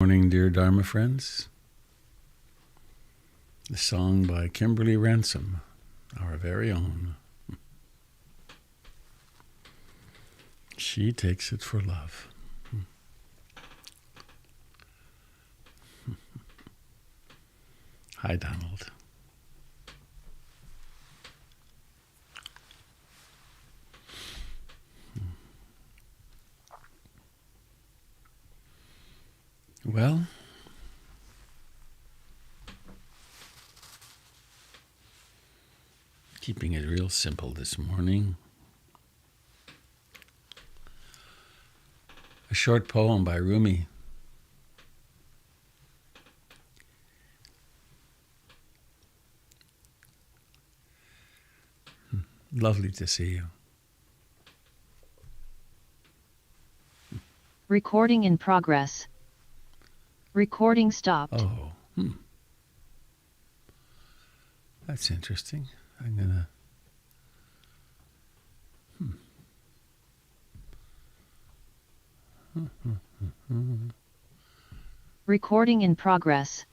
Morning, dear Dharma friends. The song by Kimberly Ransom, our very own. She takes it for love. Hi, Donald. Well, keeping it real simple this morning. A short poem by Rumi. Lovely to see you. Recording in progress. Recording stopped. Oh, that's interesting. I'm gonna. Recording in progress.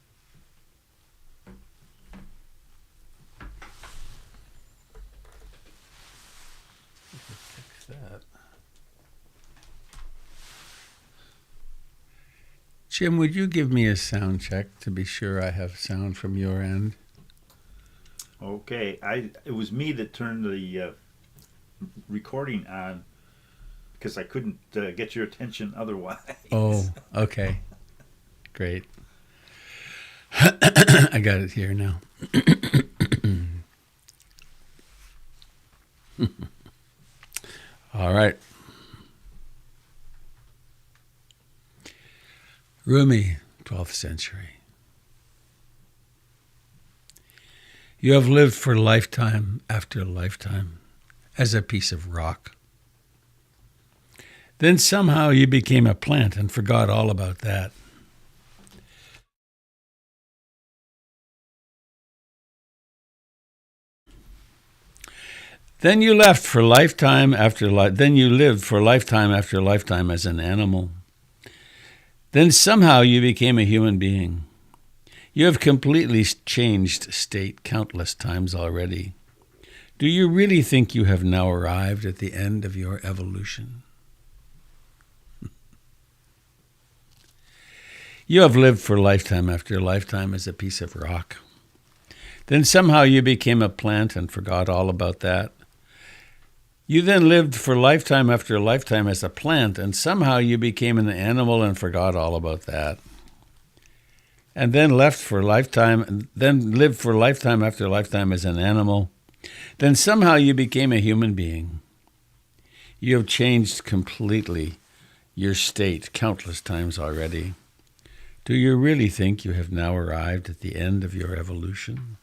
Fix that. Jim, would you give me a sound check to be sure I have sound from your end? Okay, it was me that turned the recording on because I couldn't get your attention otherwise. Oh, okay. Great. I got it here now. All right. Rumi, 12th century. You have lived for lifetime after lifetime as a piece of rock. Then somehow you became a plant and forgot all about that. Then you left for lifetime after then you lived for lifetime after lifetime as an animal. Then somehow you became a human being. You have completely changed state countless times already. Do you really think you have now arrived at the end of your evolution? You have lived for lifetime after lifetime as a piece of rock. Then somehow you became a plant and forgot all about that. You then lived for lifetime after lifetime as a plant, and somehow you became an animal and forgot all about that. And then lived for lifetime after lifetime as an animal. Then somehow you became a human being. You have changed completely your state countless times already. Do you really think you have now arrived at the end of your evolution?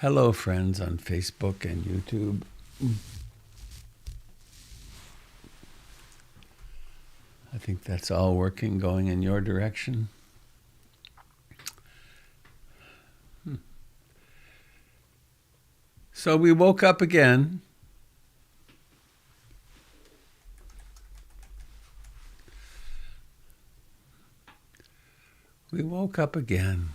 Hello, friends on Facebook and YouTube. I think that's all working, going in your direction. So we woke up again. We woke up again.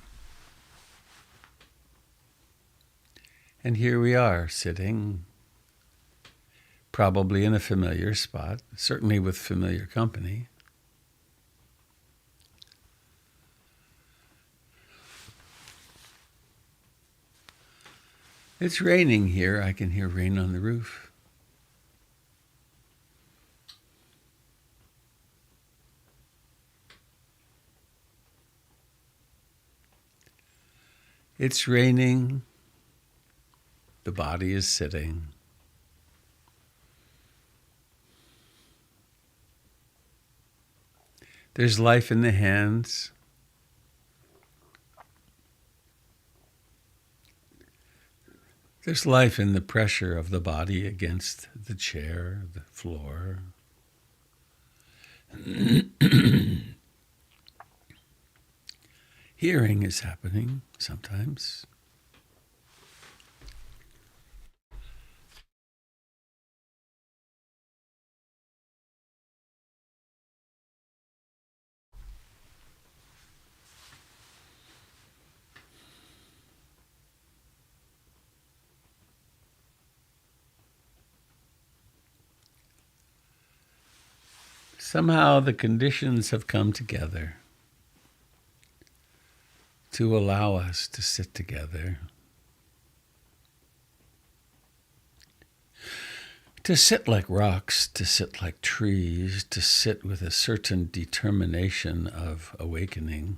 And here we are, sitting, probably in a familiar spot, certainly with familiar company. It's raining here. I can hear rain on the roof. It's raining. The body is sitting. There's life in the hands. There's life in the pressure of the body against the chair, the floor. Hearing is happening sometimes. Somehow the conditions have come together to allow us to sit together, to sit like rocks, to sit like trees, to sit with a certain determination of awakening,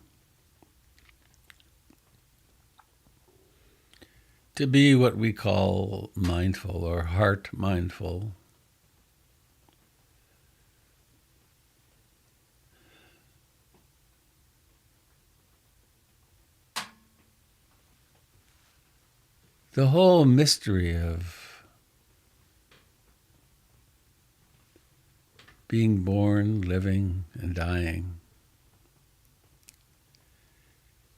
to be what we call mindful or heart mindful. The whole mystery of being born, living, and dying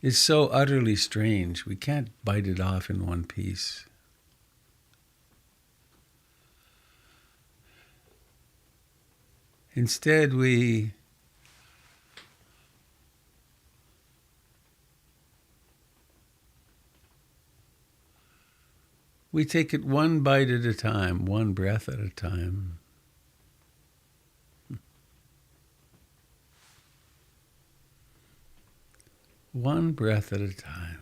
is so utterly strange. We can't bite it off in one piece. Instead, we take it one bite at a time, one breath at a time. One breath at a time.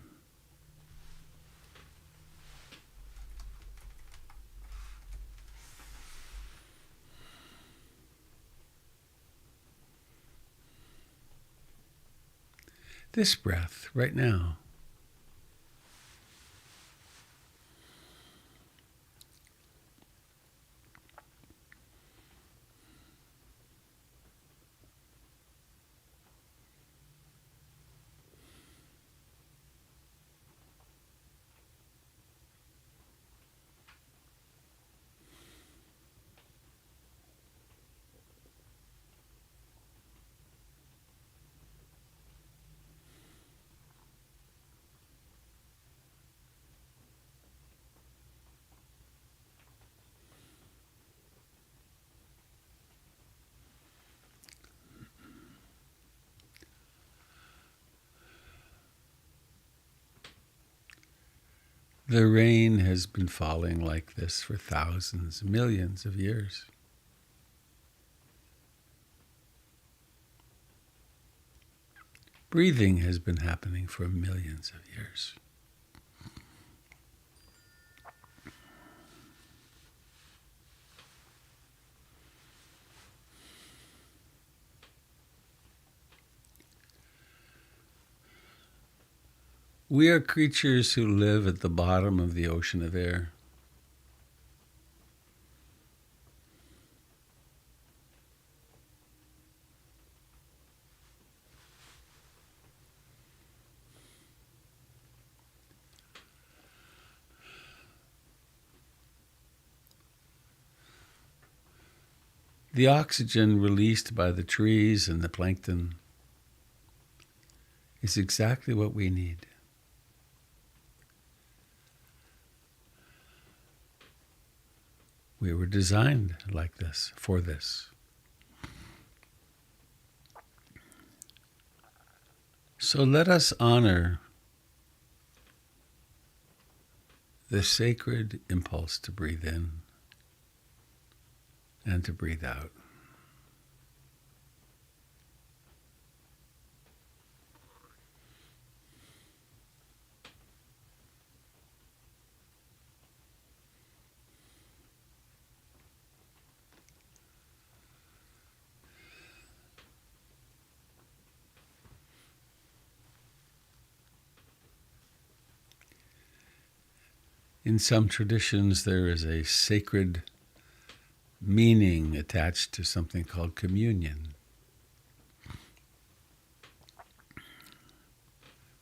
This breath right now. The rain has been falling like this for thousands, millions of years. Breathing has been happening for millions of years. We are creatures who live at the bottom of the ocean of air. The oxygen released by the trees and the plankton is exactly what we need. We were designed like this, for this. So let us honor the sacred impulse to breathe in and to breathe out. In some traditions, there is a sacred meaning attached to something called communion.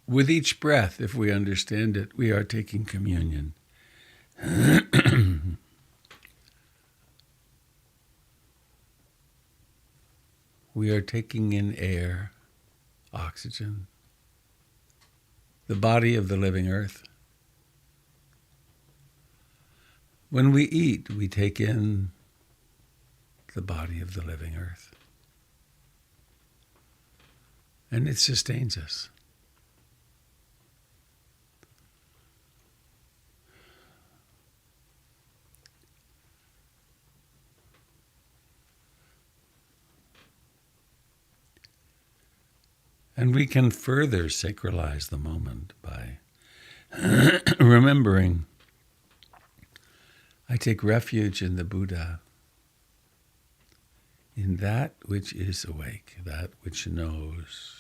With each breath, if we understand it, we are taking communion. We are taking in air, oxygen, the body of the living earth. When we eat, we take in the body of the living earth. And it sustains us. And we can further sacralize the moment by remembering, I take refuge in the Buddha, in that which is awake, that which knows.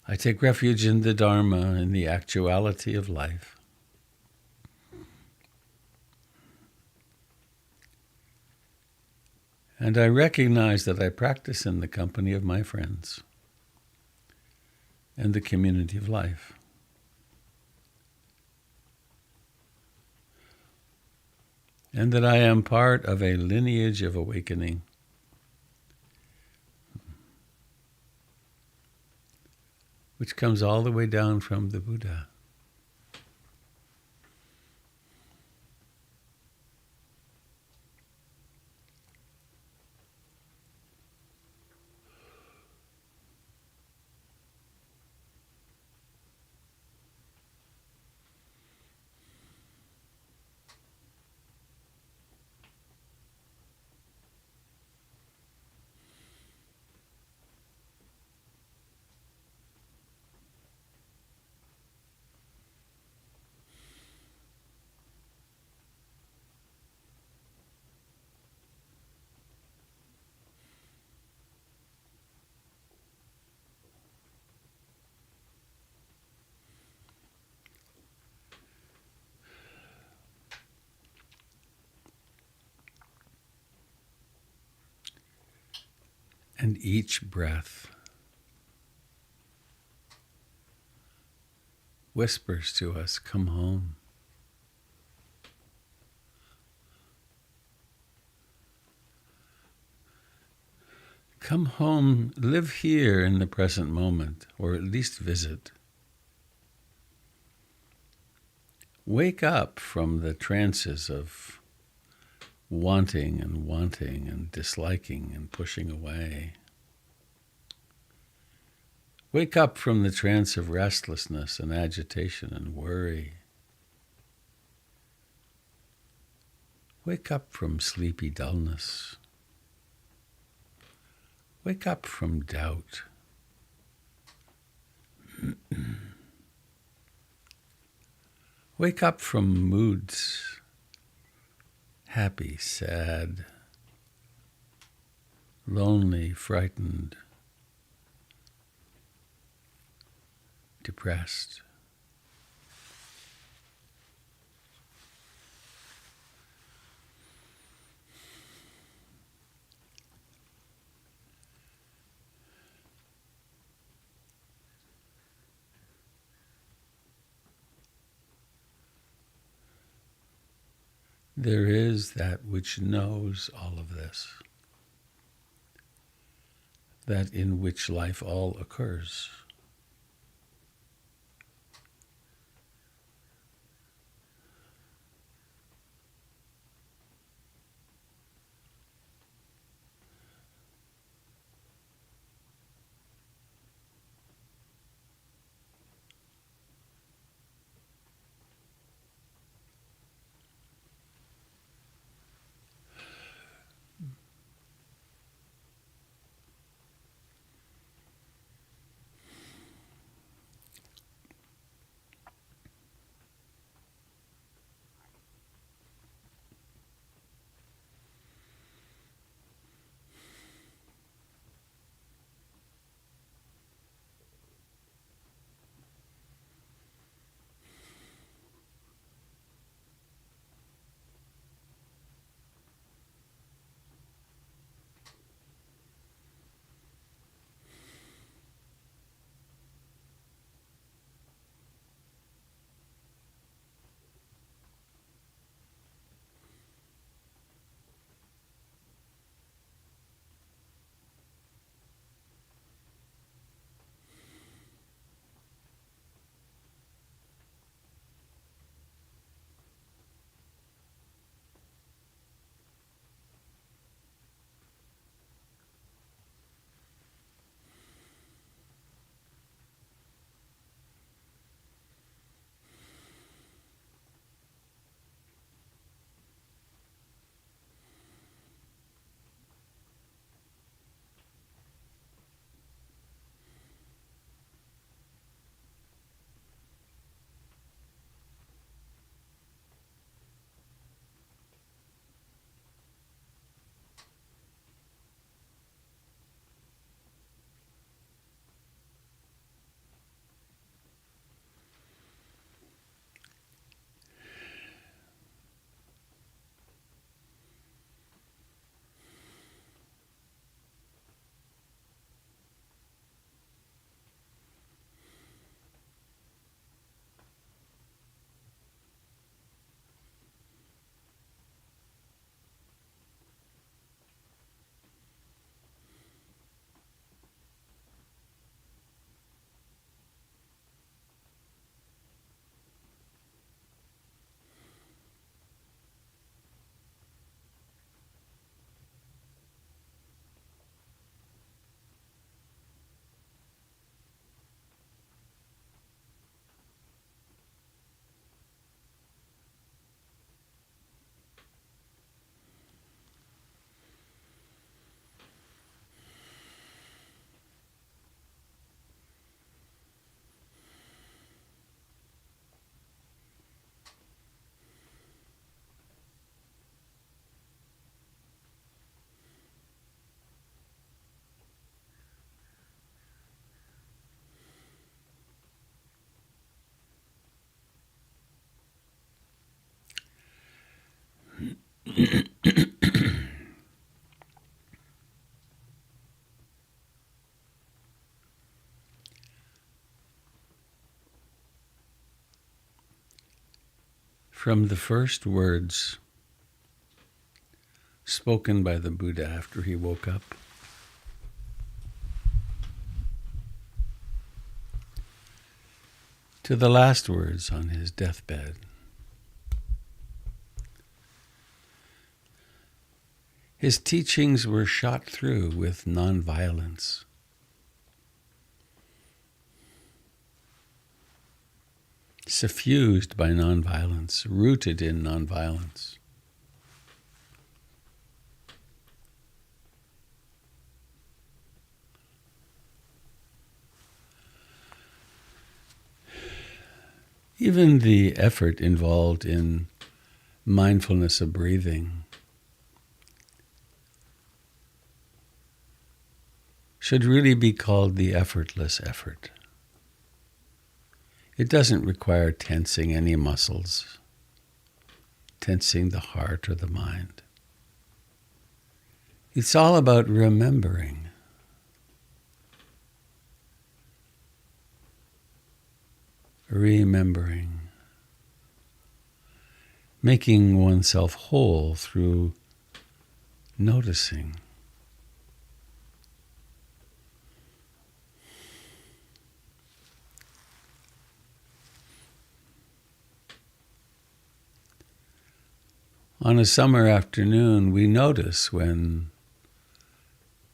I take refuge in the Dharma, in the actuality of life. And I recognize that I practice in the company of my friends and the community of life. And that I am part of a lineage of awakening. Which comes all the way down from the Buddha. And each breath whispers to us, come home. Come home, live here in the present moment, or at least visit. Wake up from the trances of wanting and disliking and pushing away. Wake up from the trance of restlessness and agitation and worry. Wake up from sleepy dullness. Wake up from doubt. Wake up from moods. Happy, sad, lonely, frightened, depressed. There is that which knows all of this, that in which life all occurs. From the first words spoken by the Buddha after he woke up, to the last words on his deathbed, his teachings were shot through with nonviolence. Suffused by nonviolence, rooted in nonviolence. Even the effort involved in mindfulness of breathing should really be called the effortless effort. It doesn't require tensing any muscles, tensing the heart or the mind. It's all about remembering. Remembering. Making oneself whole through noticing. On a summer afternoon, we notice when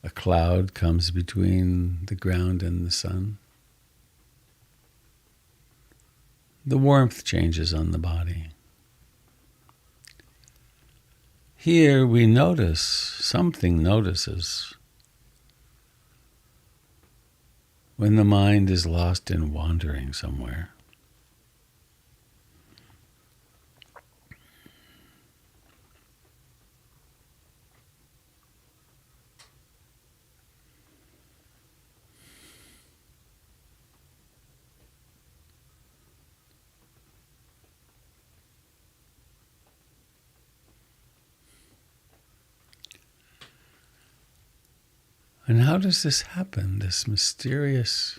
a cloud comes between the ground and the sun. The warmth changes on the body. Here we notice, something notices, when the mind is lost in wandering somewhere. And how does this happen, this mysterious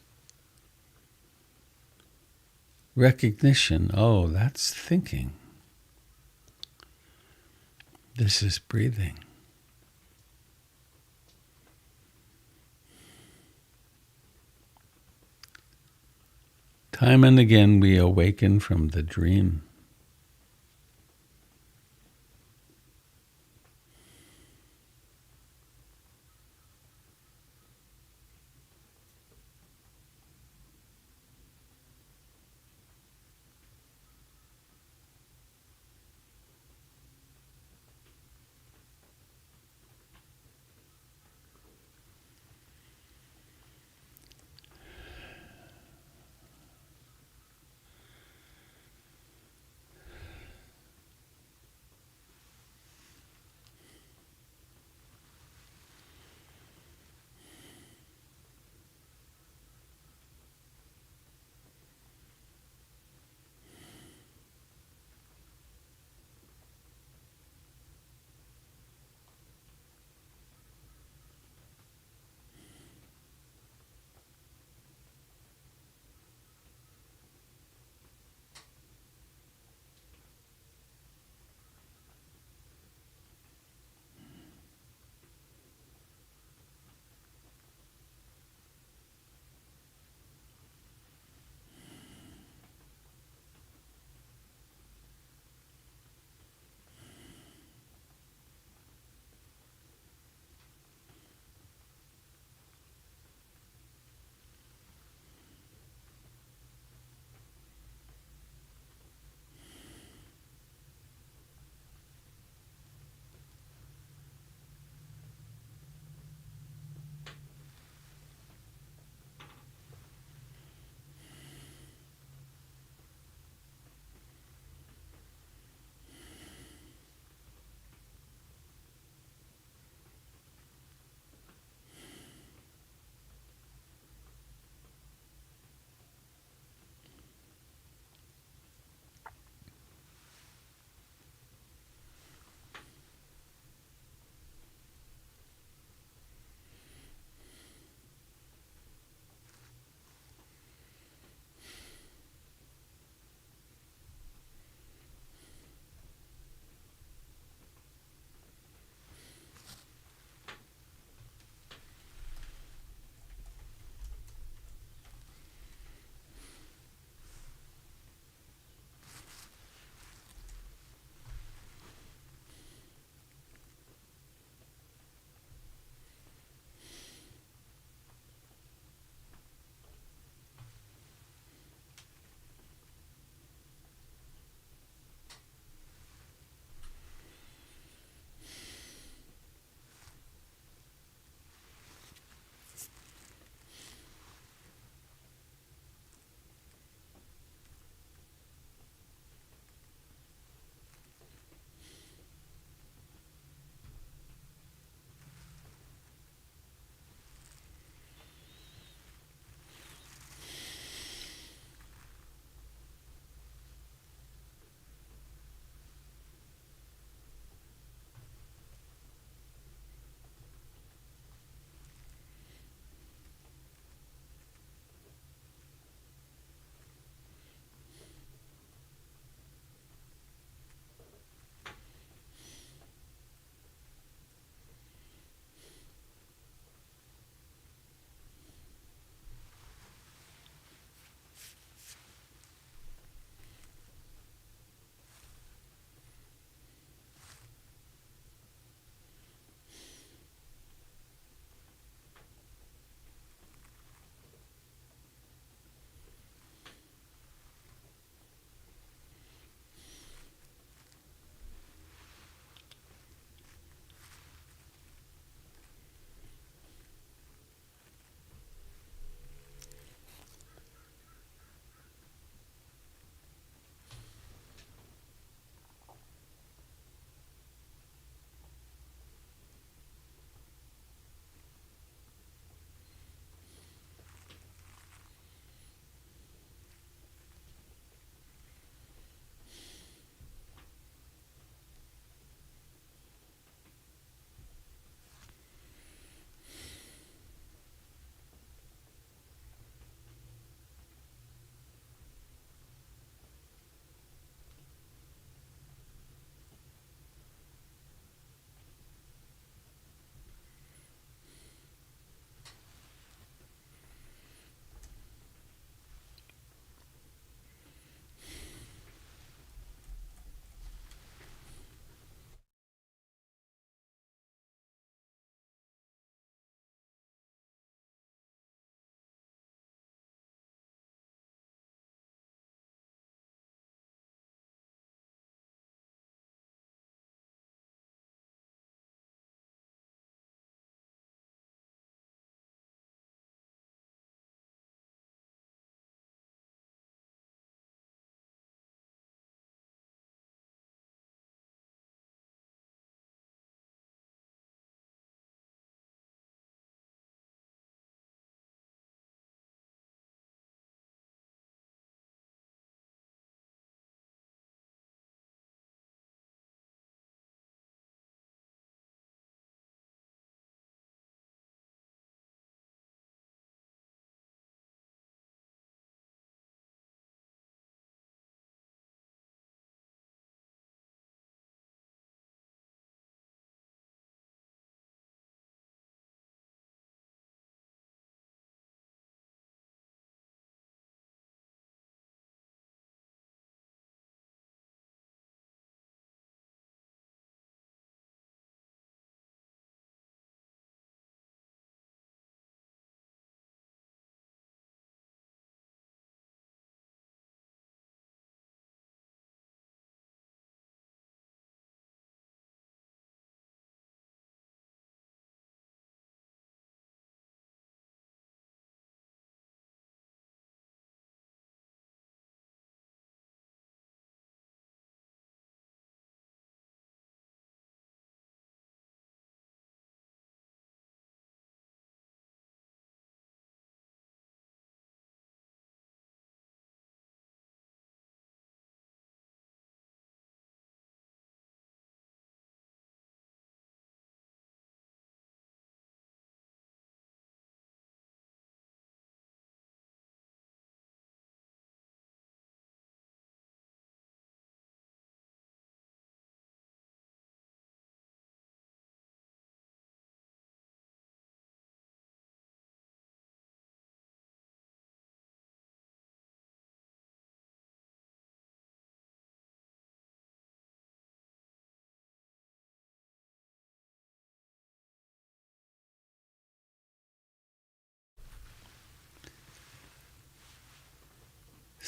recognition? Oh, that's thinking. This is breathing. Time and again we awaken from the dream.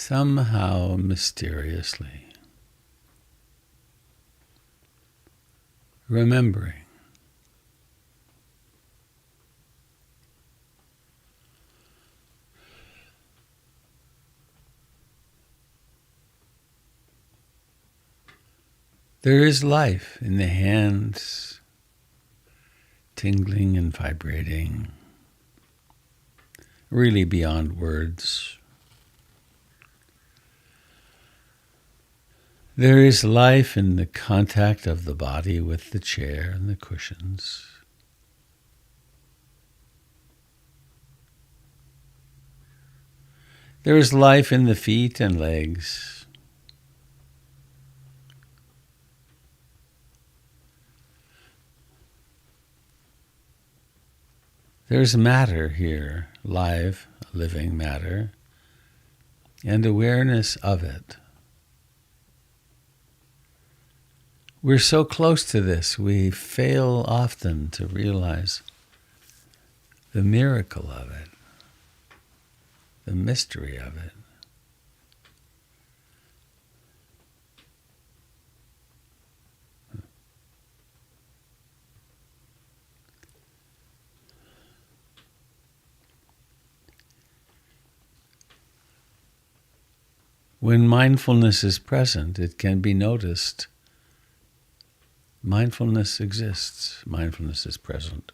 somehow mysteriously remembering there is life in the hands, tingling and vibrating, really beyond words. There is life in the contact of the body with the chair and the cushions. There is life in the feet and legs. There's matter here, live, living matter, and awareness of it. We're so close to this, we fail often to realize the miracle of it, the mystery of it. When mindfulness is present, it can be noticed. Mindfulness exists. Mindfulness is present.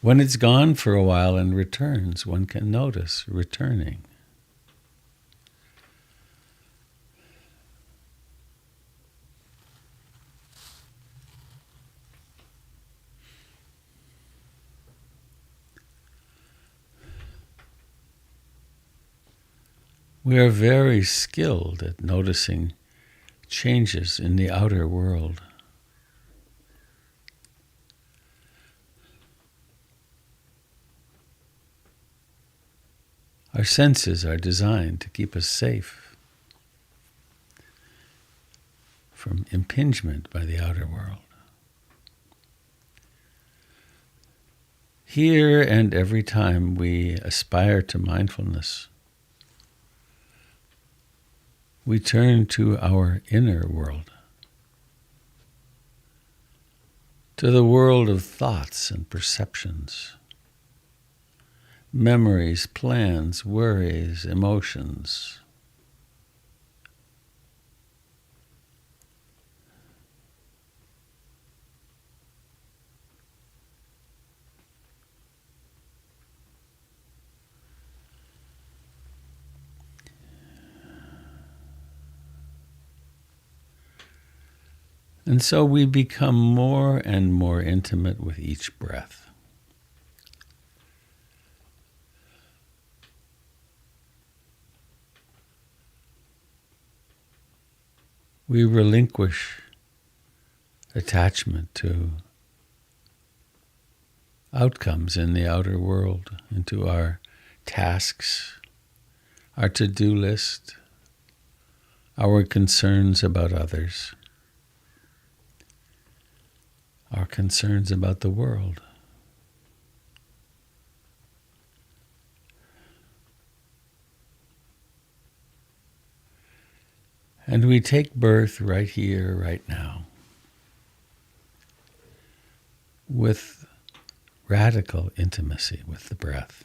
When it's gone for a while and returns, one can notice returning. We are very skilled at noticing changes in the outer world. Our senses are designed to keep us safe from impingement by the outer world. Here and every time we aspire to mindfulness, we turn to our inner world, to the world of thoughts and perceptions, memories, plans, worries, emotions. And so we become more and more intimate with each breath. We relinquish attachment to outcomes in the outer world, into our tasks, our to-do list, our concerns about others, our concerns about the world. And we take birth right here, right now, with radical intimacy with the breath.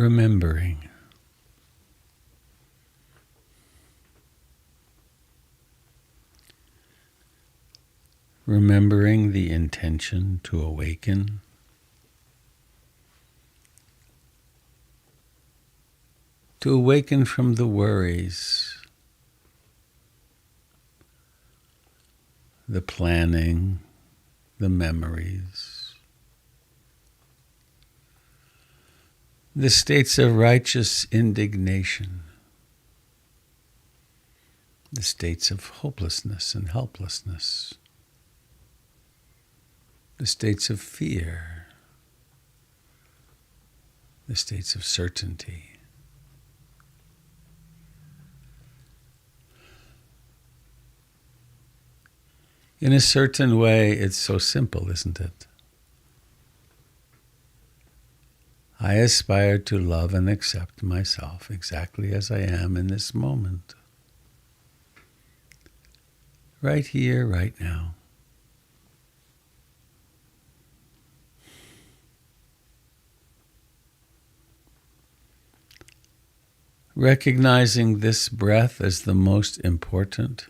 remembering. Remembering the intention to awaken. To awaken from the worries, the planning, the memories, the states of righteous indignation, the states of hopelessness and helplessness, the states of fear, the states of certainty. In a certain way, it's so simple, isn't it? I aspire to love and accept myself exactly as I am in this moment. Right here, right now. Recognizing this breath as the most important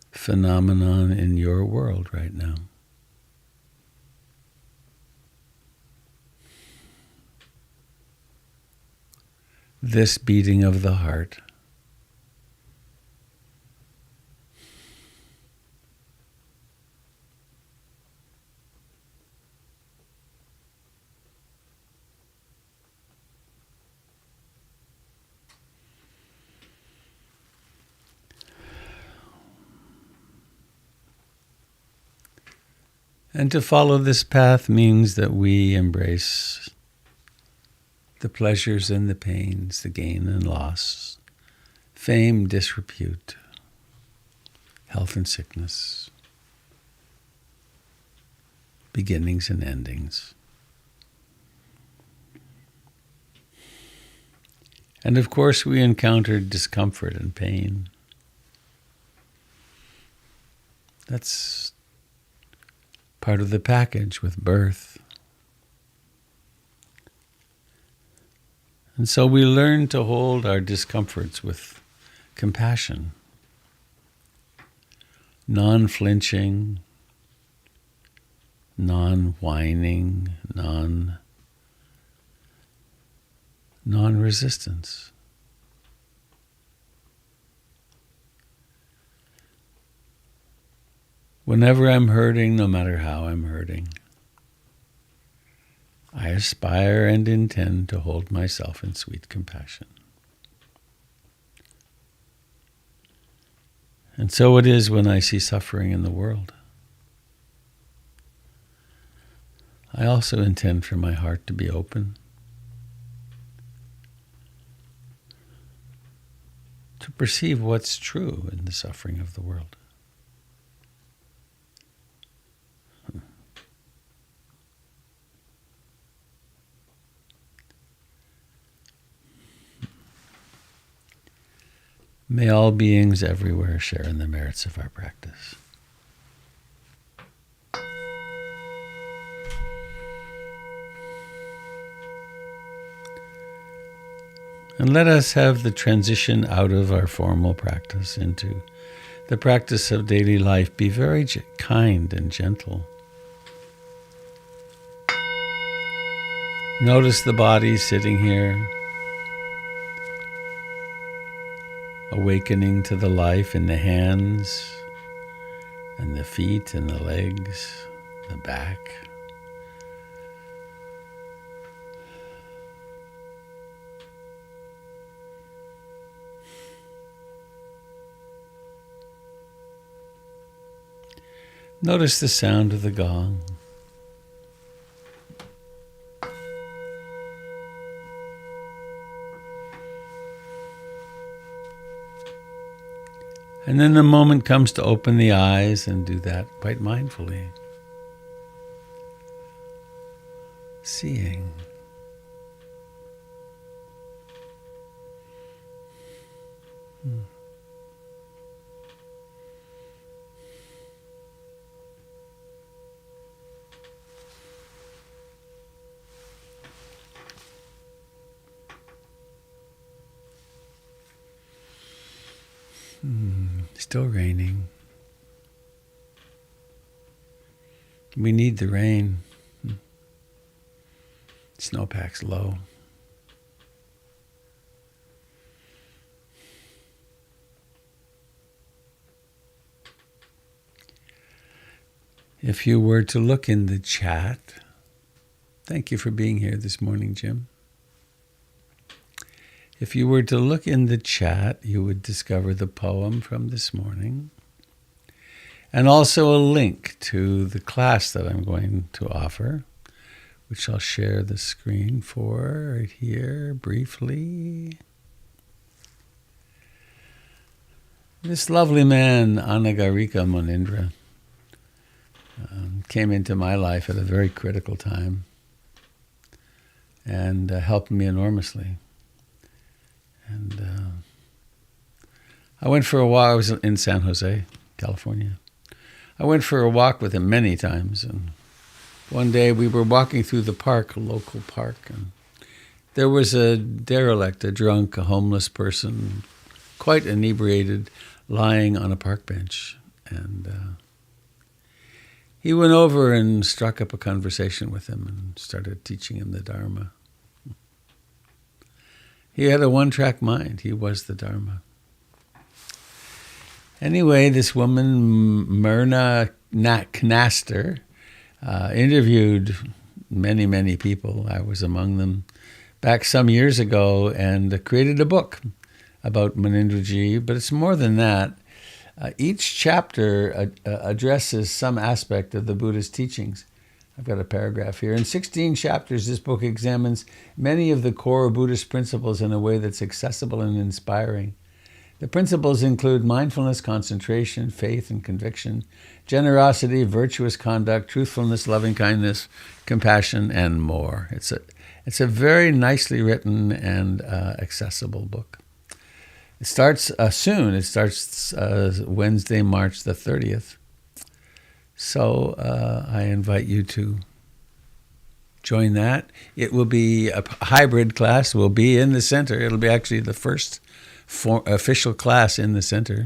phenomenon in your world right now. This beating of the heart. And to follow this path means that we embrace the pleasures and the pains, the gain and loss, fame, disrepute, health and sickness, beginnings and endings. And of course, we encounter discomfort and pain. That's part of the package with birth. And so we learn to hold our discomforts with compassion, non-flinching, non-whining, non-resistance. Whenever I'm hurting, no matter how I'm hurting, I aspire and intend to hold myself in sweet compassion. And so it is when I see suffering in the world. I also intend for my heart to be open, to perceive what's true in the suffering of the world. May all beings everywhere share in the merits of our practice. And let us have the transition out of our formal practice into the practice of daily life be very kind and gentle. Notice the body sitting here, awakening to the life in the hands and the feet and the legs, the back. Notice the sound of the gong. And then the moment comes to open the eyes and do that quite mindfully. Seeing. Still raining. We need the rain. Snowpack's low. If you were to look in the chat, thank you for being here this morning, Jim. If you were to look in the chat, you would discover the poem from this morning and also a link to the class that I'm going to offer, which I'll share the screen for right here briefly. This lovely man, Anagarika Munindra, came into my life at a very critical time and helped me enormously. And I went for a walk. I was in San Jose, California. I went for a walk with him many times, and one day we were walking through the park, a local park, and there was a derelict, a drunk, a homeless person, quite inebriated, lying on a park bench. And he went over and struck up a conversation with him and started teaching him the Dharma. He had a one-track mind. He was the Dharma. Anyway, this woman, Myrna Knaster, interviewed many, many people. I was among them back some years ago and created a book about Munindraji. But it's more than that. Each chapter addresses some aspect of the Buddha's teachings. I've got a paragraph here. In 16 chapters, this book examines many of the core Buddhist principles in a way that's accessible and inspiring. The principles include mindfulness, concentration, faith and conviction, generosity, virtuous conduct, truthfulness, loving-kindness, compassion, and more. It's a very nicely written and accessible book. It starts soon. It starts Wednesday, March the 30th. So I invite you to join that. It will be a hybrid class. We'll be in the center. It'll be actually the first official class in the center.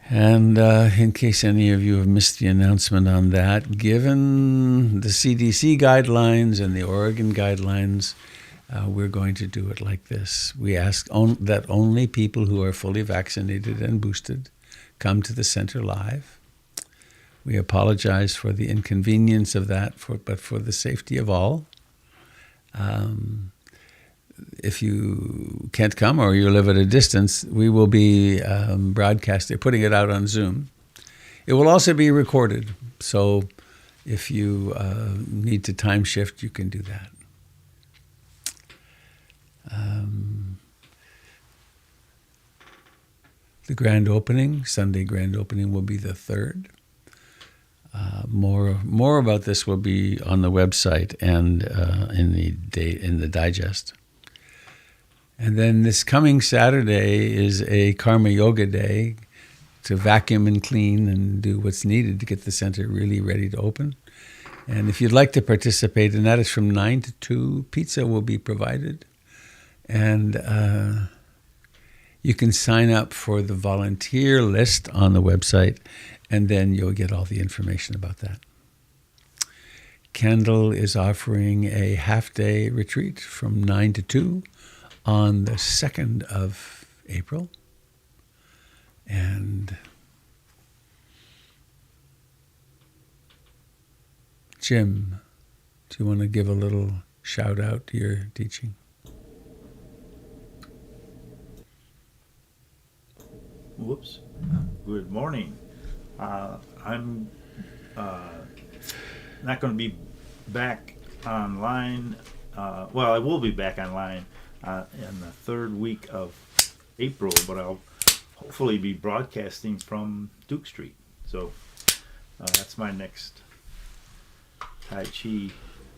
And in case any of you have missed the announcement on that, given the CDC guidelines and the Oregon guidelines, we're going to do it like this. We ask that only people who are fully vaccinated and boosted come to the center live. We apologize for the inconvenience of that, but for the safety of all. If you can't come or you live at a distance, we will be broadcasting, putting it out on Zoom. It will also be recorded, so if you need to time shift, you can do that. The grand opening, Sunday grand opening, will be the 3rd. More about this will be on the website and in the digest. And then this coming Saturday is a Karma Yoga day to vacuum and clean and do what's needed to get the center really ready to open. And if you'd like to participate in that, it's from 9 to 2. Pizza will be provided. And you can sign up for the volunteer list on the website, and then you'll get all the information about that. Kendall is offering a half-day retreat from 9 to 2 on the 2nd of April. And Jim, do you want to give a little shout out to your teaching? Whoops. Good morning. I'm not going to be back online. Well, I will be back online in the 3rd week of April, but I'll hopefully be broadcasting from Duke Street. So that's my next Tai Chi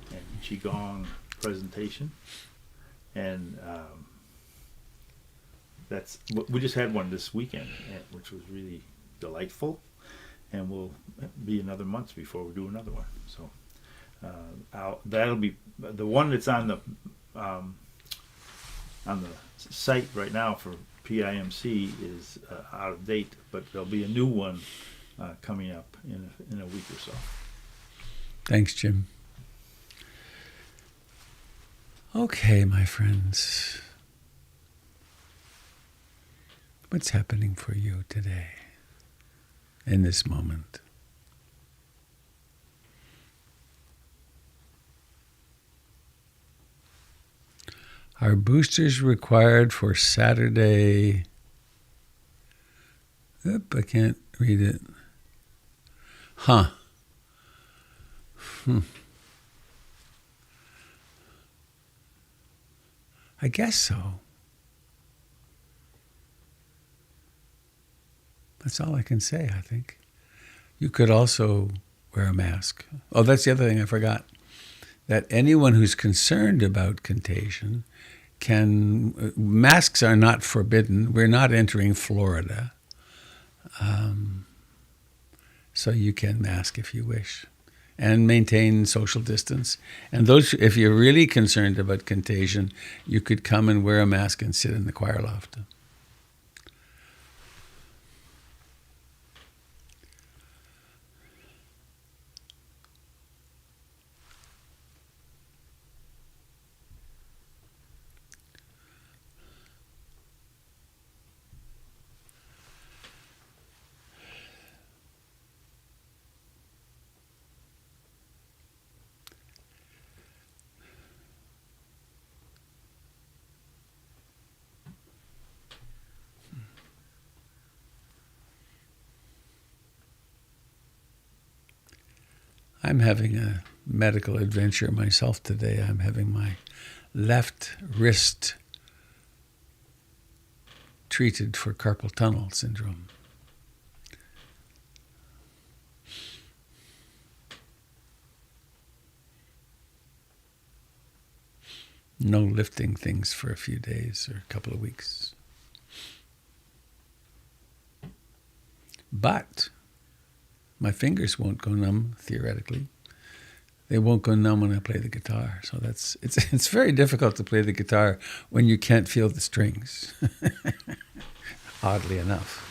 and Qigong presentation. And we just had one this weekend, which was really delightful, and we'll be another month before we do another one. So that'll be the one that's on the site right now for PIMC is out of date, but there'll be a new one coming up in a week or so. Thanks, Jim. Okay, my friends. What's happening for you today, in this moment? Are boosters required for Saturday? Oop, I can't read it. Huh. I guess so. That's all I can say, I think. You could also wear a mask. Oh, that's the other thing I forgot. That anyone who's concerned about contagion masks are not forbidden. We're not entering Florida. So you can mask if you wish and maintain social distance. And those, if you're really concerned about contagion, you could come and wear a mask and sit in the choir loft. I'm having a medical adventure myself today. I'm having my left wrist treated for carpal tunnel syndrome. No lifting things for a few days or a couple of weeks. But my fingers won't go numb, theoretically. They won't go numb when I play the guitar. So it's very difficult to play the guitar when you can't feel the strings, oddly enough.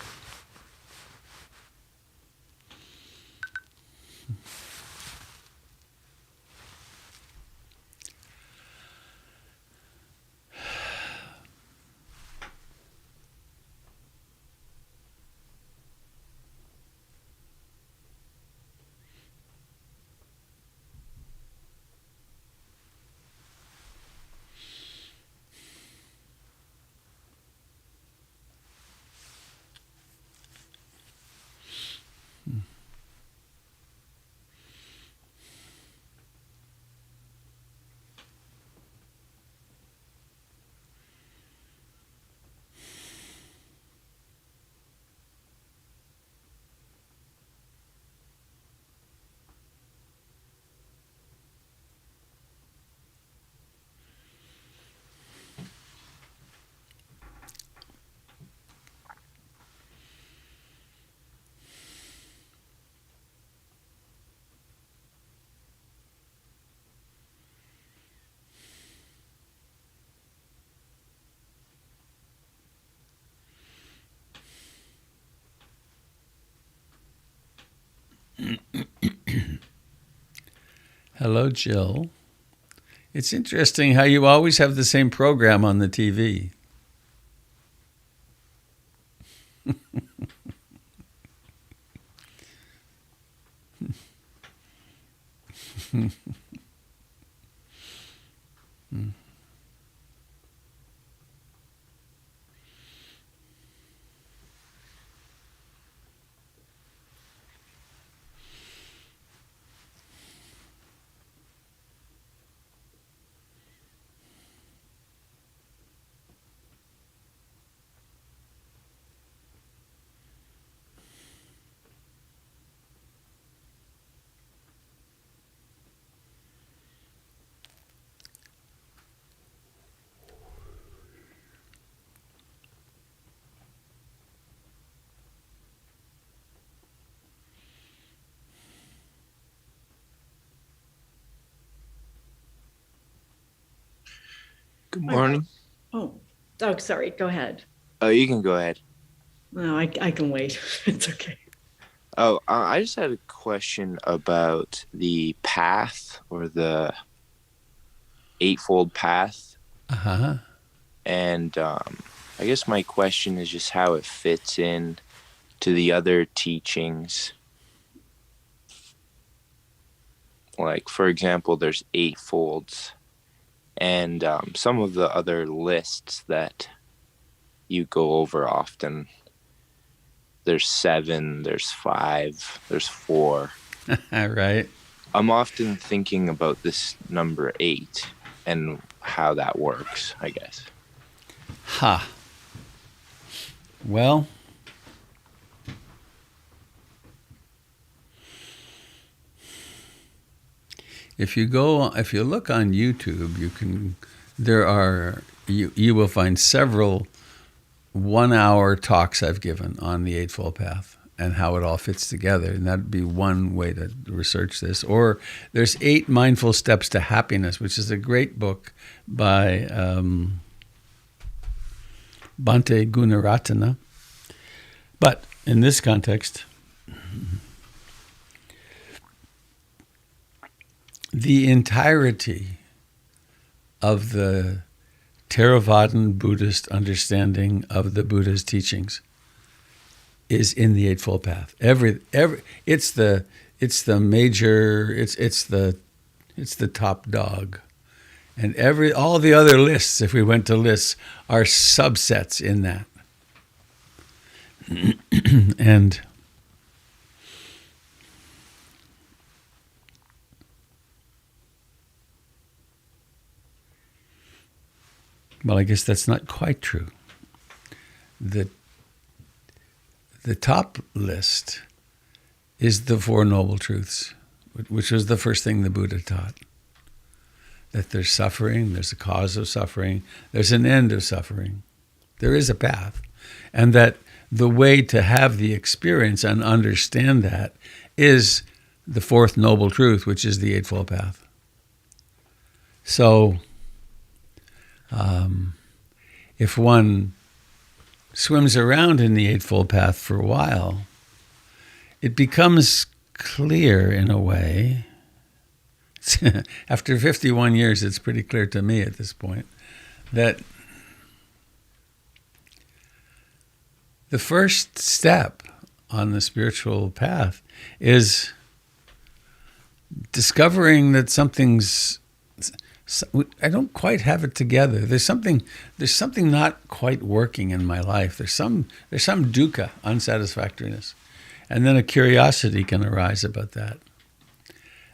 Hello, Jill. It's interesting how you always have the same program on the TV. Good morning. Oh, sorry. Go ahead. Oh, you can go ahead. No, I can wait. It's okay. Oh, I just had a question about the path or the Eightfold Path. Uh-huh. And I guess my question is just how it fits in to the other teachings. Like, for example, there's eightfolds, and some of the other lists that you go over often, there's 7, there's 5, there's 4. Right. I'm often thinking about this number 8 and how that works, I guess. Ha. Well, if you look on YouTube, you will find several 1-hour talks I've given on the Eightfold Path and how it all fits together. And that'd be one way to research this. Or there's 8 Mindful Steps to Happiness, which is a great book by Bhante Gunaratana. But in this context, the entirety of the Theravadan Buddhist understanding of the Buddha's teachings is in the Eightfold Path. It's the top dog, and all the other lists, if we went to lists, are subsets in that. And well, I guess that's not quite true. The top list is the Four Noble Truths, which was the first thing the Buddha taught. That there's suffering, there's a cause of suffering, there's an end of suffering. There is a path. And that the way to have the experience and understand that is the fourth noble truth, which is the Eightfold Path. So, if one swims around in the Eightfold Path for a while, it becomes clear in a way. After 51 years, it's pretty clear to me at this point that the first step on the spiritual path is discovering that something's, I don't quite have it together. There's something not quite working in my life. There's some dukkha, unsatisfactoriness. And then a curiosity can arise about that.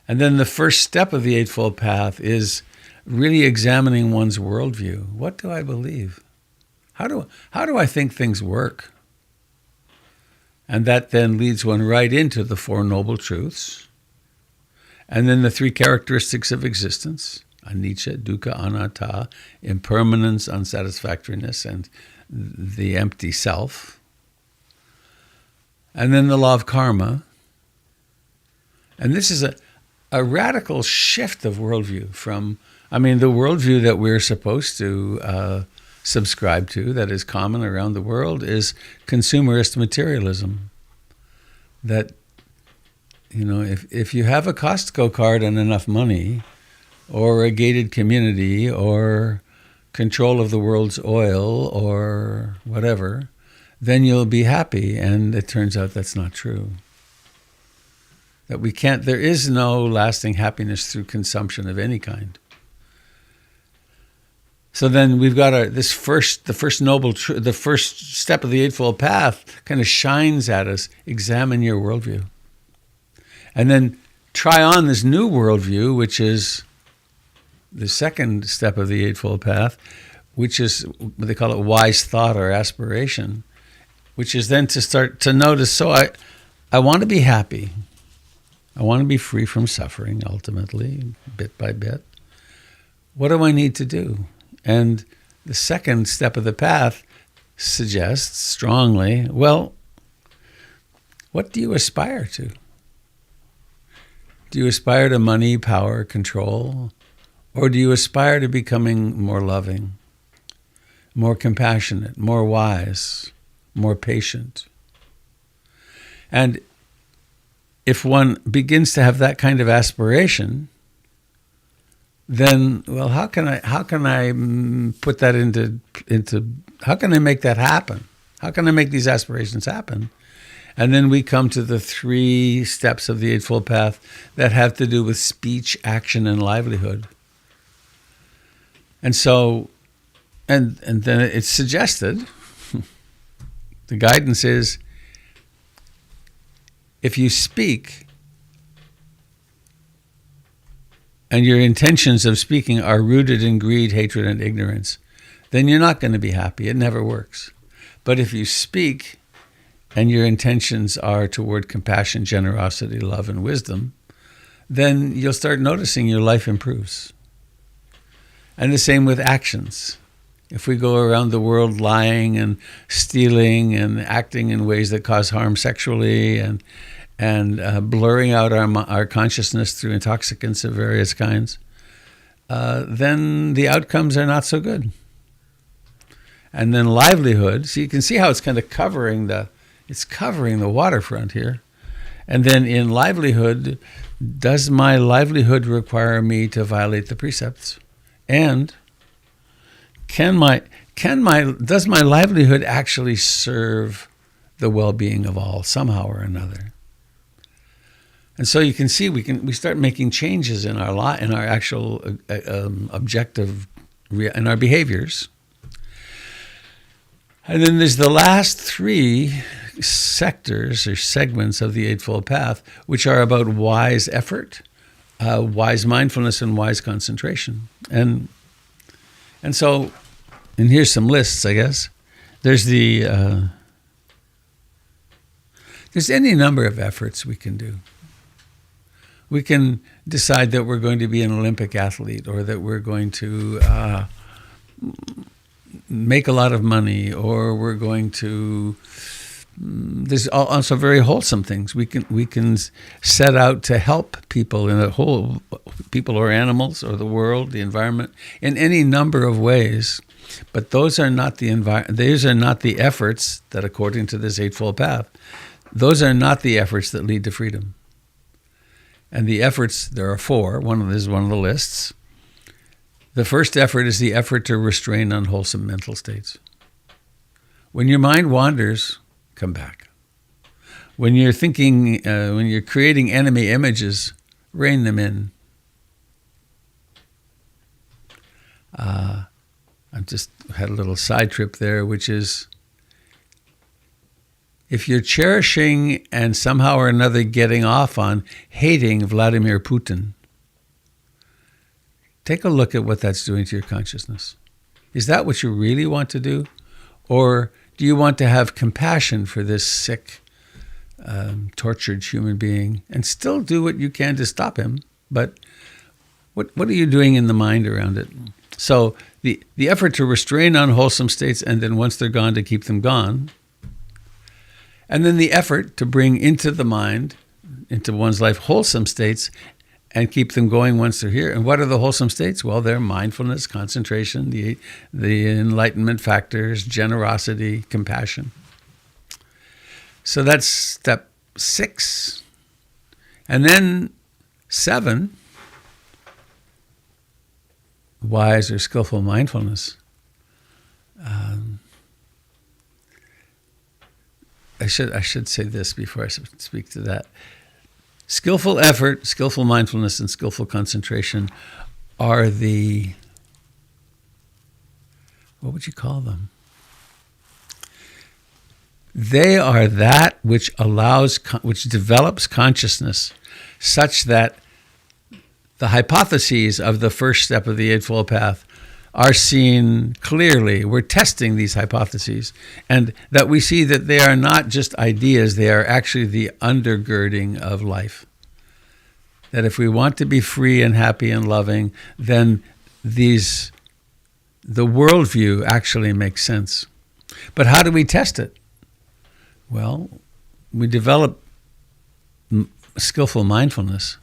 And then the first step of the Eightfold Path is really examining one's worldview. What do I believe? How do I think things work? And that then leads one right into the Four Noble Truths. And then the 3 characteristics of existence: anicca, dukkha, anatta, impermanence, unsatisfactoriness, and the empty self. And then the law of karma. And this is a radical shift of worldview from, the worldview that we're supposed to subscribe to, that is common around the world, is consumerist materialism. That, if you have a Costco card and enough money, or a gated community, or control of the world's oil, or whatever, then you'll be happy. And it turns out that's not true. That there is no lasting happiness through consumption of any kind. So then we've got the first step of the Eightfold Path kind of shines at us. Examine your worldview. And then try on this new worldview, which is the second step of the Eightfold Path, which is what they call it wise thought or aspiration, which is then to start to notice, so I want to be happy. I want to be free from suffering, ultimately, bit by bit. What do I need to do? And the second step of the path suggests strongly, well, what do you aspire to? Do you aspire to money, power, control? Or do you aspire to becoming more loving, more compassionate, more wise, more patient. And if one begins to have that kind of aspiration, then, well, how can I put that into how can I make that happen? How can I make these aspirations happen? And then we come to the 3 steps of the Eightfold Path that have to do with speech, action, and livelihood. And so, and then it's suggested, the guidance is, if you speak and your intentions of speaking are rooted in greed, hatred, and ignorance, then you're not going to be happy. It never works. But if you speak and your intentions are toward compassion, generosity, love, and wisdom, then you'll start noticing your life improves. And the same with actions. If we go around the world lying and stealing and acting in ways that cause harm sexually and blurring out our consciousness through intoxicants of various kinds, then the outcomes are not so good. And then livelihood, so you can see how it's kind of covering the waterfront here. And then in livelihood, does my livelihood require me to violate the precepts? And does my livelihood actually serve the well-being of all somehow or another? And so you can see we start making changes in our actual objective, in our behaviors. And then there's the last 3 sectors or segments of the Eightfold Path, which are about wise effort, wise mindfulness, and wise concentration. And so, and here's some lists, I guess. There's there's any number of efforts we can do. We can decide that we're going to be an Olympic athlete, or that we're going to make a lot of money, or we're going to. There's also very wholesome things. We can set out to help people in people or animals or the world, the environment, in any number of ways. But those are not the efforts that, according to this Eightfold Path, those are not the efforts that lead to freedom. And the efforts, there are 4. This is one of the lists. The first effort is the effort to restrain unwholesome mental states. When your mind wanders, come back. When you're thinking, when you're creating enemy images, rein them in. I just had a little side trip there, which is, if you're cherishing and somehow or another getting off on hating Vladimir Putin, take a look at what that's doing to your consciousness. Is that what you really want to do? Or do you want to have compassion for this sick, tortured human being and still do what you can to stop him? But what are you doing in the mind around it? So the effort to restrain unwholesome states, and then once they're gone, to keep them gone. And then the effort to bring into the mind, into one's life, wholesome states and keep them going once they're here. And what are the wholesome states? Well, they're mindfulness, concentration, the enlightenment factors, generosity, compassion. So that's step 6. And then 7, wise or skillful mindfulness. I should say this before I speak to that. Skillful effort, skillful mindfulness, and skillful concentration are what would you call them? They are that which develops consciousness such that the hypotheses of the first step of the Eightfold Path are seen clearly. We're testing these hypotheses, and that we see that they are not just ideas, they are actually the undergirding of life. That if we want to be free and happy and loving, then the worldview actually makes sense. But how do we test it? Well, we develop skillful mindfulness.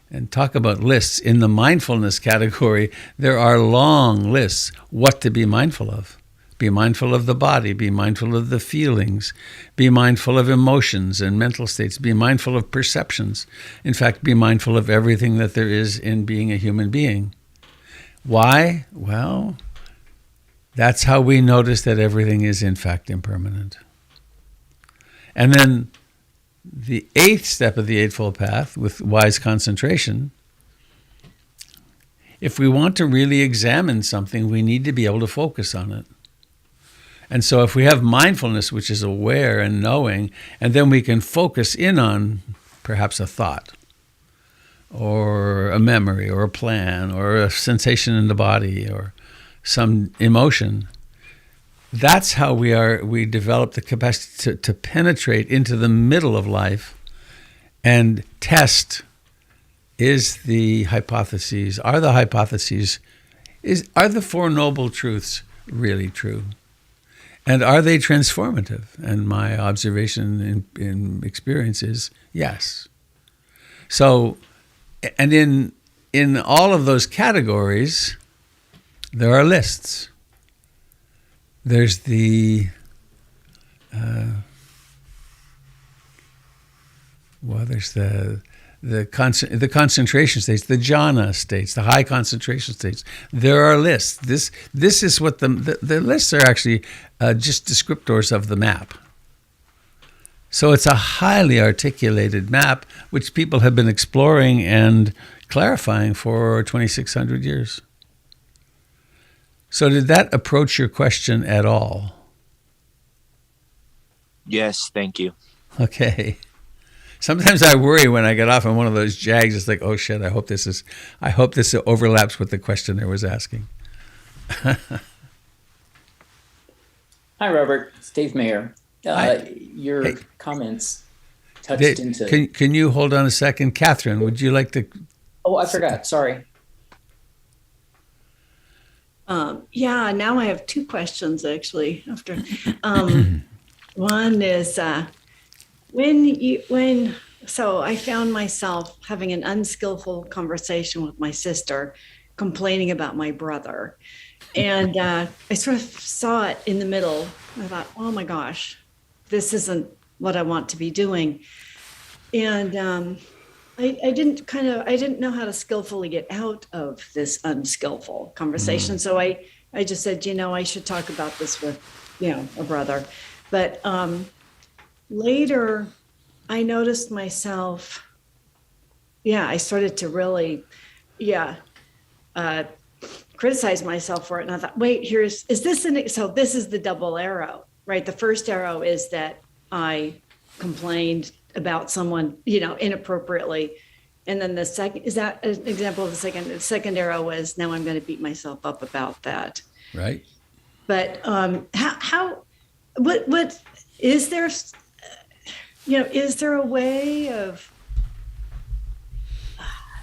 And talk about lists. In the mindfulness category, there are long lists what to be mindful of. Be mindful of the body. Be mindful of the feelings. Be mindful of emotions and mental states. Be mindful of perceptions. In fact, be mindful of everything that there is in being a human being. Why? Well, that's how we notice that everything is in fact impermanent. And then the 8th step of the Eightfold Path, with wise concentration, if we want to really examine something, we need to be able to focus on it. And so if we have mindfulness, which is aware and knowing, and then we can focus in on perhaps a thought or a memory or a plan or a sensation in the body or some emotion, that's how we develop the capacity to penetrate into the middle of life and test, are the Four Noble Truths really true? And are they transformative? And my observation in experience is yes. So, and in all of those categories, there are lists. There's the concentration states, the jhana states, the high concentration states. There are lists. This is what the lists are actually just descriptors of the map. So it's a highly articulated map which people have been exploring and clarifying for 2,600 years. So did that approach your question at all? Yes, thank you. Okay. Sometimes I worry when I get off on one of those jags. It's like, oh shit! I hope this overlaps with the questioner was asking. Hi, Robert. It's Dave Mayer. Your Hey. comments touched into. Can you hold on a second, Catherine? Would you like to? Oh, I forgot. Sorry. Yeah, now I have two questions actually. After one is so I found myself having an unskillful conversation with my sister, complaining about my brother, and I sort of saw it in the middle. I thought, oh my gosh, this isn't what I want to be doing, and I didn't know how to skillfully get out of this unskillful conversation. So I just said, I should talk about this with, a brother. But later I noticed myself, I started to really, criticize myself for it. And I thought, wait, so this is the double arrow, right? The first arrow is that I complained about someone, inappropriately. And then the second, is that an example of the second? The second arrow was, now I'm going to beat myself up about that. Right. But what is there, is there a way of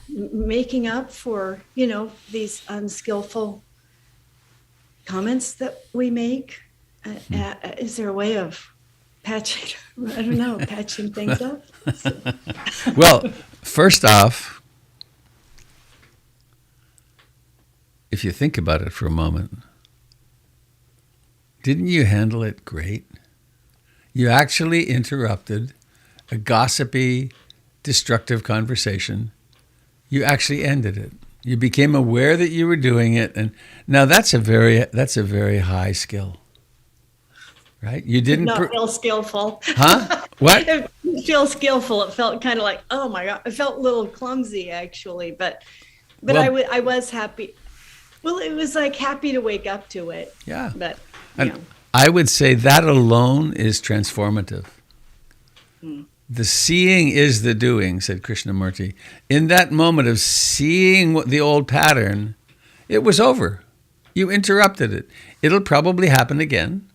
making up for, these unskillful comments that we make? Is there a way of patching things up? Well, first off, if you think about it for a moment, didn't you handle it great? You actually interrupted a gossipy, destructive conversation. You actually ended it. You became aware that you were doing it, and now that's a very high skill. Right? You didn't not feel skillful. Huh? What? It didn't feel skillful. It felt kind of like, oh my God. It felt a little clumsy actually, but well, I was happy. Well, it was like happy to wake up to it. Yeah. But I would say that alone is transformative. The seeing is the doing, said Krishnamurti. In that moment of seeing the old pattern, it was over. You interrupted it. It'll probably happen again.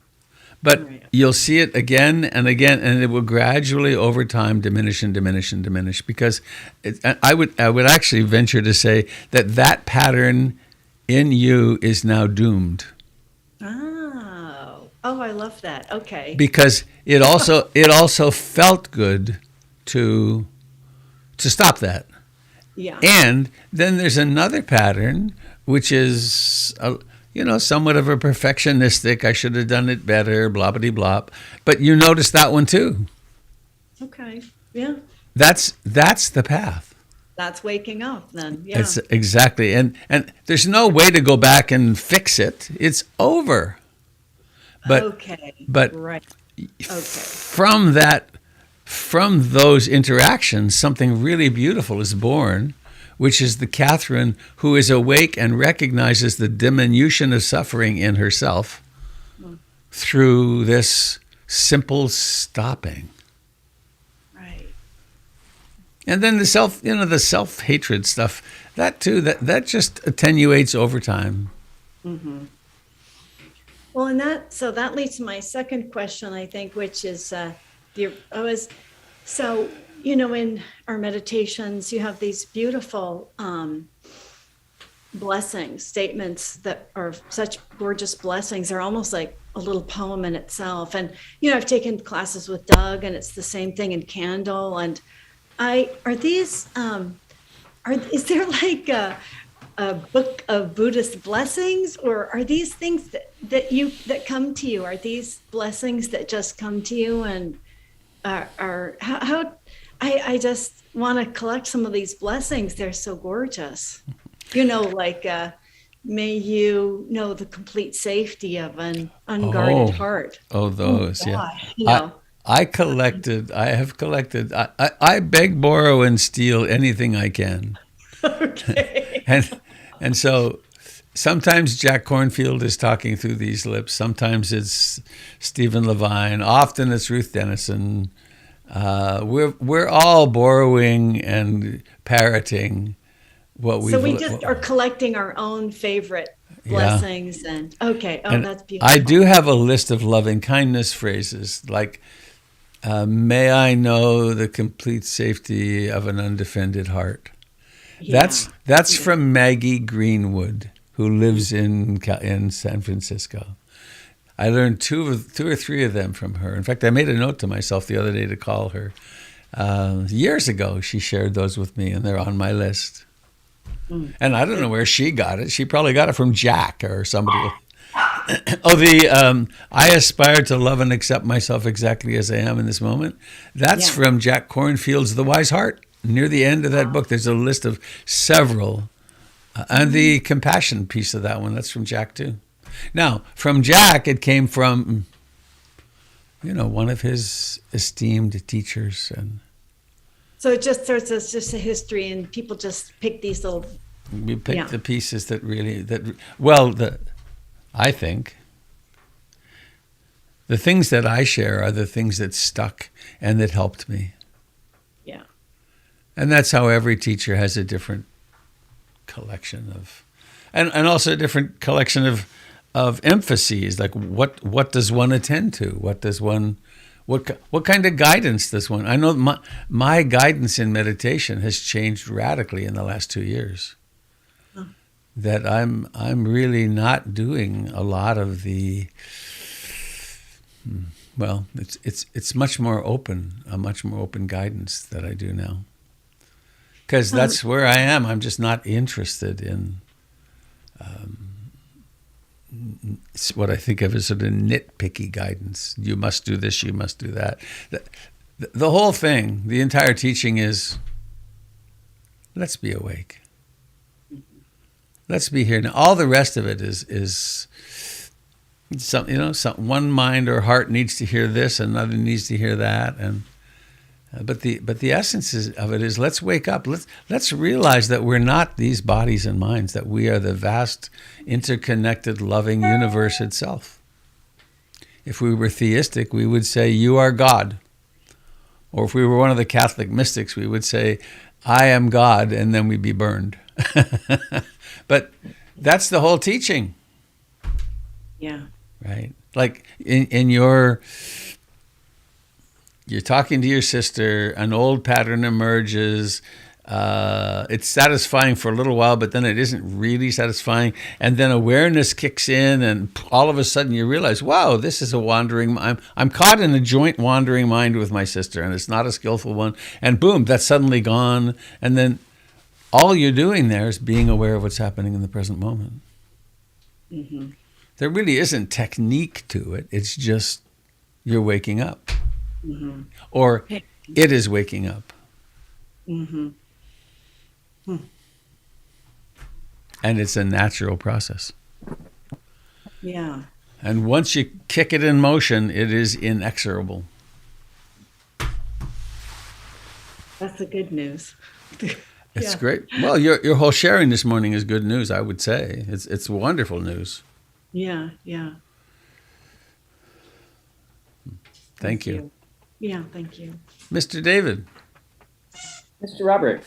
But you'll see it again and again, and it will gradually, over time, diminish and diminish and diminish. Because I would actually venture to say that pattern in you is now doomed. Oh, I love that. Okay. Because it also felt good to stop that. Yeah. And then there's another pattern, which is somewhat of a perfectionistic, I should have done it better, blah, blah, blah. But you notice that one too. Okay. Yeah. That's the path. That's waking up then. Yeah. It's exactly. And there's no way to go back and fix it. It's over. But, okay. But right. Okay. From those interactions, something really beautiful is born, which is the Catherine who is awake and recognizes the diminution of suffering in herself through this simple stopping. Right. And then the self-hatred stuff, that too, that just attenuates over time. Mm-hmm. Well, and that leads to my second question, I think, which is in our meditations, you have these beautiful blessings, statements that are such gorgeous blessings. They're almost like a little poem in itself. And, I've taken classes with Doug, and it's the same thing in Candle. And is there like a book of Buddhist blessings, or are these things that come to you? Are these blessings that just come to you, and I just want to collect some of these blessings. They're so gorgeous. May you know the complete safety of an unguarded heart. Oh, those, yeah. I have collected, I beg, borrow, and steal anything I can. Okay. And so sometimes Jack Kornfield is talking through these lips. Sometimes it's Stephen Levine. Often it's Ruth Denison. We're all borrowing and parroting what we. So we just are collecting our own favorite blessings, and that's beautiful. I do have a list of loving kindness phrases like, "May I know the complete safety of an undefended heart." Yeah. That's from Maggie Greenwood, who lives in San Francisco. I learned two or three of them from her. In fact, I made a note to myself the other day to call her. Years ago, she shared those with me, and they're on my list. And I don't know where she got it. She probably got it from Jack or somebody. I aspire to love and accept myself exactly as I am in this moment. That's from Jack Kornfield's The Wise Heart. Near the end of that book, there's a list of several. And the compassion piece of that one, that's from Jack too. Now, from Jack, it came from, one of his esteemed teachers. And so it just starts as just a history, and people just pick these little. We pick the pieces that really, I think, the things that I share are the things that stuck and that helped me. Yeah. And that's how every teacher has a different collection of, and also a different collection of emphases. Like what does one attend to? What kind of guidance does one? I know my guidance in meditation has changed radically in the last 2 years. That I'm really not doing a lot of the. Well, it's much more open, a much more open guidance that I do now. Because that's where I am. I'm just not interested in what I think of as sort of nitpicky guidance. You must do this, you must do that. The whole thing, the entire teaching is, let's be awake. Let's be here now. All the rest of it is some, one mind or heart needs to hear this, another needs to hear that, and but the essence of it is let's wake up. Let's realize that we're not these bodies and minds. That we are the vast, interconnected, loving universe itself. If we were theistic, we would say you are God, or if we were one of the Catholic mystics, we would say I am God, and then we'd be burned. But that's the whole teaching. Yeah. Right. Like in you're talking to your sister, an old pattern emerges. It's satisfying for a little while, but then it isn't really satisfying. And then awareness kicks in, and all of a sudden you realize, wow, this is a wandering. I'm caught in a joint wandering mind with my sister, and it's not a skillful one. And boom, that's suddenly gone. And then all you're doing there is being aware of what's happening in the present moment. Mm-hmm. There really isn't technique to it. It's just you're waking up. Mm-hmm. Or it is waking up. Mm-hmm. And it's a natural process. Yeah. And once you kick it in motion, it is inexorable. That's the good news. It's Yeah. great. Well, your whole sharing this morning is good news, I would say. It's wonderful news. Yeah. Yeah. Thank you. Yeah. Thank you. Mr. David. Mr. Robert,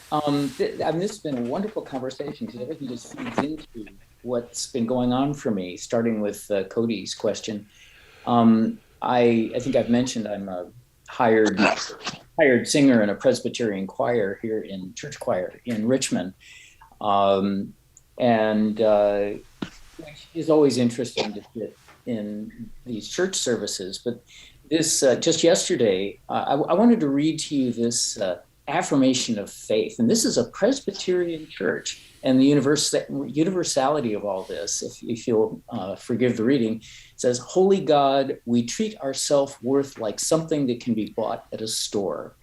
this has been a wonderful conversation because everything just feeds into what's been going on for me, starting with Cody's question. I think I've mentioned I'm a hired singer in a Presbyterian choir here in church choir in Richmond. Which is always interesting to sit in these church services. But this, just yesterday, I wanted to read to you this affirmation of faith. And this is a Presbyterian church. And the universality of all this, if you'll forgive the reading, says, "Holy God, we treat our self-worth like something that can be bought at a store.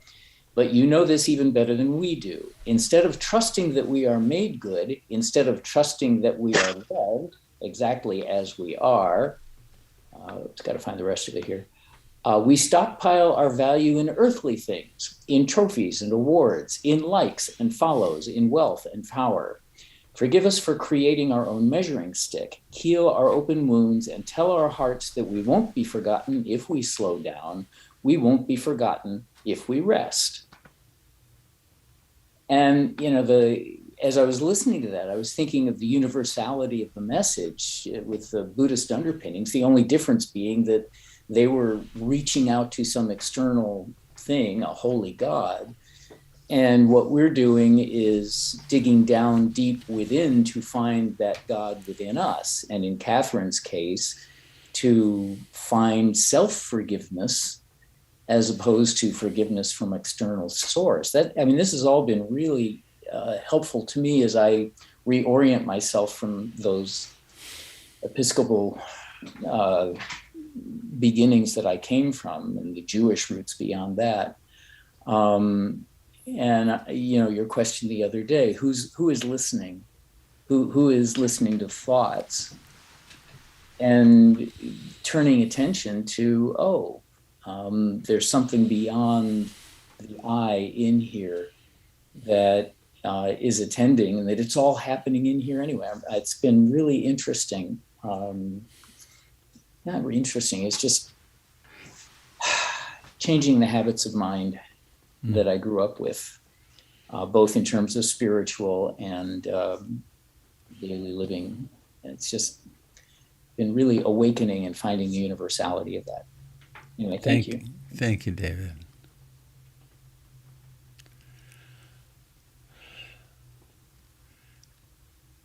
But you know this even better than we do. Instead of trusting that we are made good, instead of trusting that we are loved exactly as we are," it's got to find the rest of it here. "We stockpile our value in earthly things, in trophies and awards, in likes and follows, in wealth and power. Forgive us for creating our own measuring stick, heal our open wounds, and tell our hearts that we won't be forgotten if we slow down. We won't be forgotten if we rest." And, as I was listening to that, I was thinking of the universality of the message with the Buddhist underpinnings, the only difference being that they were reaching out to some external thing, a holy God. And what we're doing is digging down deep within to find that God within us. And in Catherine's case, to find self-forgiveness as opposed to forgiveness from external source. This has all been really helpful to me as I reorient myself from those Episcopal beginnings that I came from and the Jewish roots beyond that. Your question the other day, who is listening? Who is listening to thoughts? And turning attention to, there's something beyond the I in here that is attending, and that it's all happening in here anyway. It's been really interesting. Not really interesting, it's just changing the habits of mind that I grew up with, both in terms of spiritual and daily living. It's just been really awakening and finding the universality of that. Anyway, thank you. Thank you, David.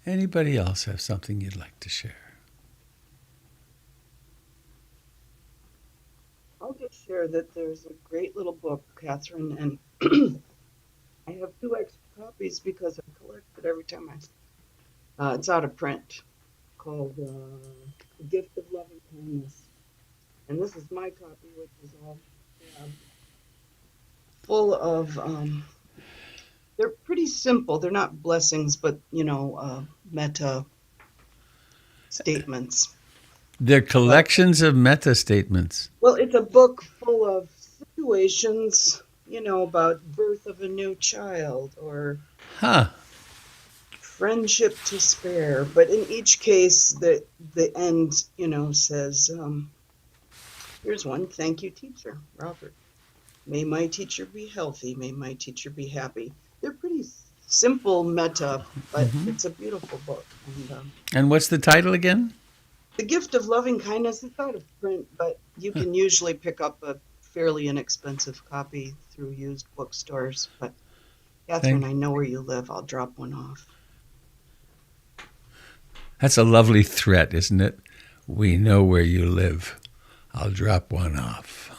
Anybody else have something you'd like to share? I'll just share that there's a great little book, Catherine, and I have 2 extra copies because I collect it every time it's out of print, called The Gift of Loving Kindness. And this is my copy, which is all full of, they're pretty simple. They're not blessings, but, metta statements. They're collections of meta statements. Well, it's a book full of situations, about birth of a new child or friendship to spare. But in each case, the end, says, here's one. Thank you, teacher, Robert. May my teacher be healthy. May my teacher be happy. They're pretty simple metta, but it's a beautiful book. And what's the title again? The Gift of Loving Kindness is out of print, but you can usually pick up a fairly inexpensive copy through used bookstores. But Catherine, I know where you live. I'll drop one off. That's a lovely threat, isn't it? We know where you live. I'll drop one off.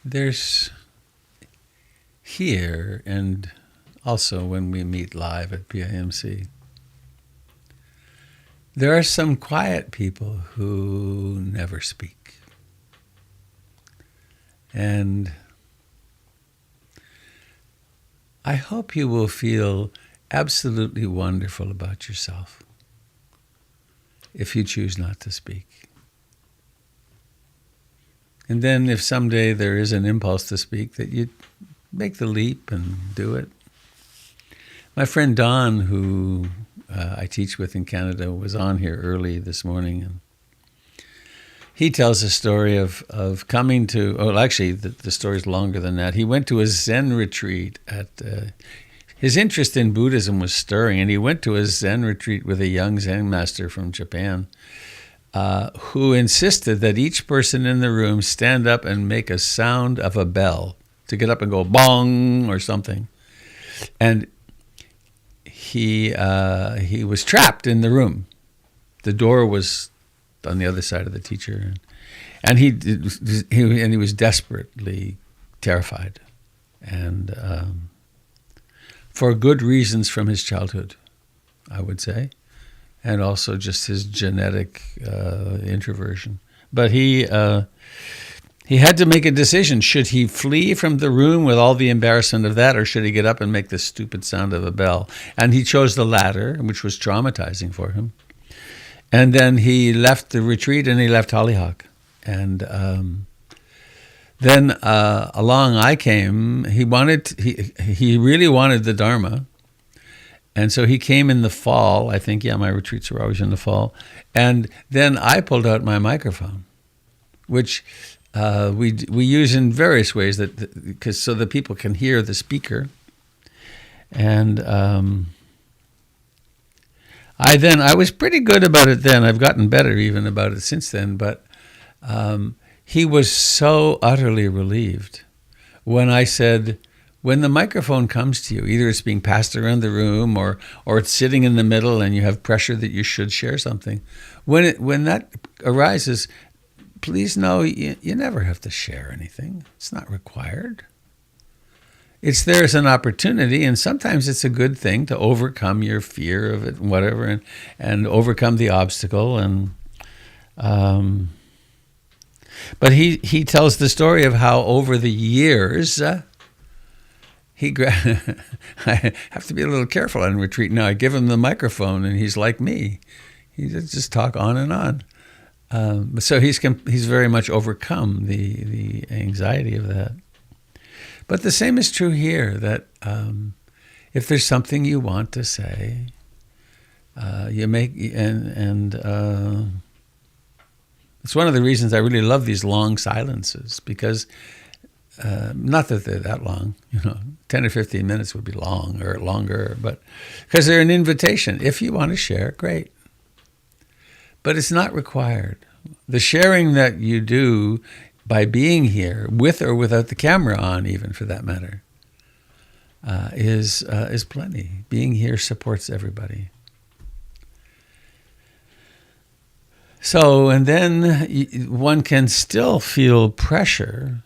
there's here and also when we meet live at PIMC, there are some quiet people who never speak. And I hope you will feel absolutely wonderful about yourself if you choose not to speak. And then if someday there is an impulse to speak, that you make the leap and do it. My friend Don, who I teach with in Canada, was on here early this morning, and he tells a story of coming to, well, actually, the story's longer than that. He went to a Zen retreat his interest in Buddhism was stirring, and he went to a Zen retreat with a young Zen master from Japan, who insisted that each person in the room stand up and make a sound of a bell, to get up and go bong or something. And he was trapped in the room. The door was on the other side of the teacher, and he was desperately terrified, and for good reasons from his childhood, I would say, and also just his genetic introversion. But he had to make a decision. Should he flee from the room with all the embarrassment of that, or should he get up and make the stupid sound of a bell? And he chose the latter, which was traumatizing for him. And then he left the retreat and he left Hollyhock. And then along I came. He really wanted the Dharma. And so he came in the fall. I think, my retreats were always in the fall. And then I pulled out my microphone, which we use in various ways, because so that people can hear the speaker. And I was pretty good about it then. I've gotten better even about it since then. But he was so utterly relieved when I said, when the microphone comes to you, either it's being passed around the room or it's sitting in the middle and you have pressure that you should share something. When that arises, please know you never have to share anything. It's not required. It's there as an opportunity, and sometimes it's a good thing to overcome your fear of it and whatever, and overcome the obstacle. And but he tells the story of how over the years, I have to be a little careful on retreat now. I give him the microphone, and he's like me. He just talk on and on. So he's very much overcome the anxiety of that. But the same is true here, that if there's something you want to say, you make, and it's one of the reasons I really love these long silences, because not that they're that long, 10 or 15 minutes would be long or longer, but because they're an invitation. If you want to share, great. But it's not required. The sharing that you do by being here, with or without the camera on, even for that matter, is plenty. Being here supports everybody. So, and then one can still feel pressure,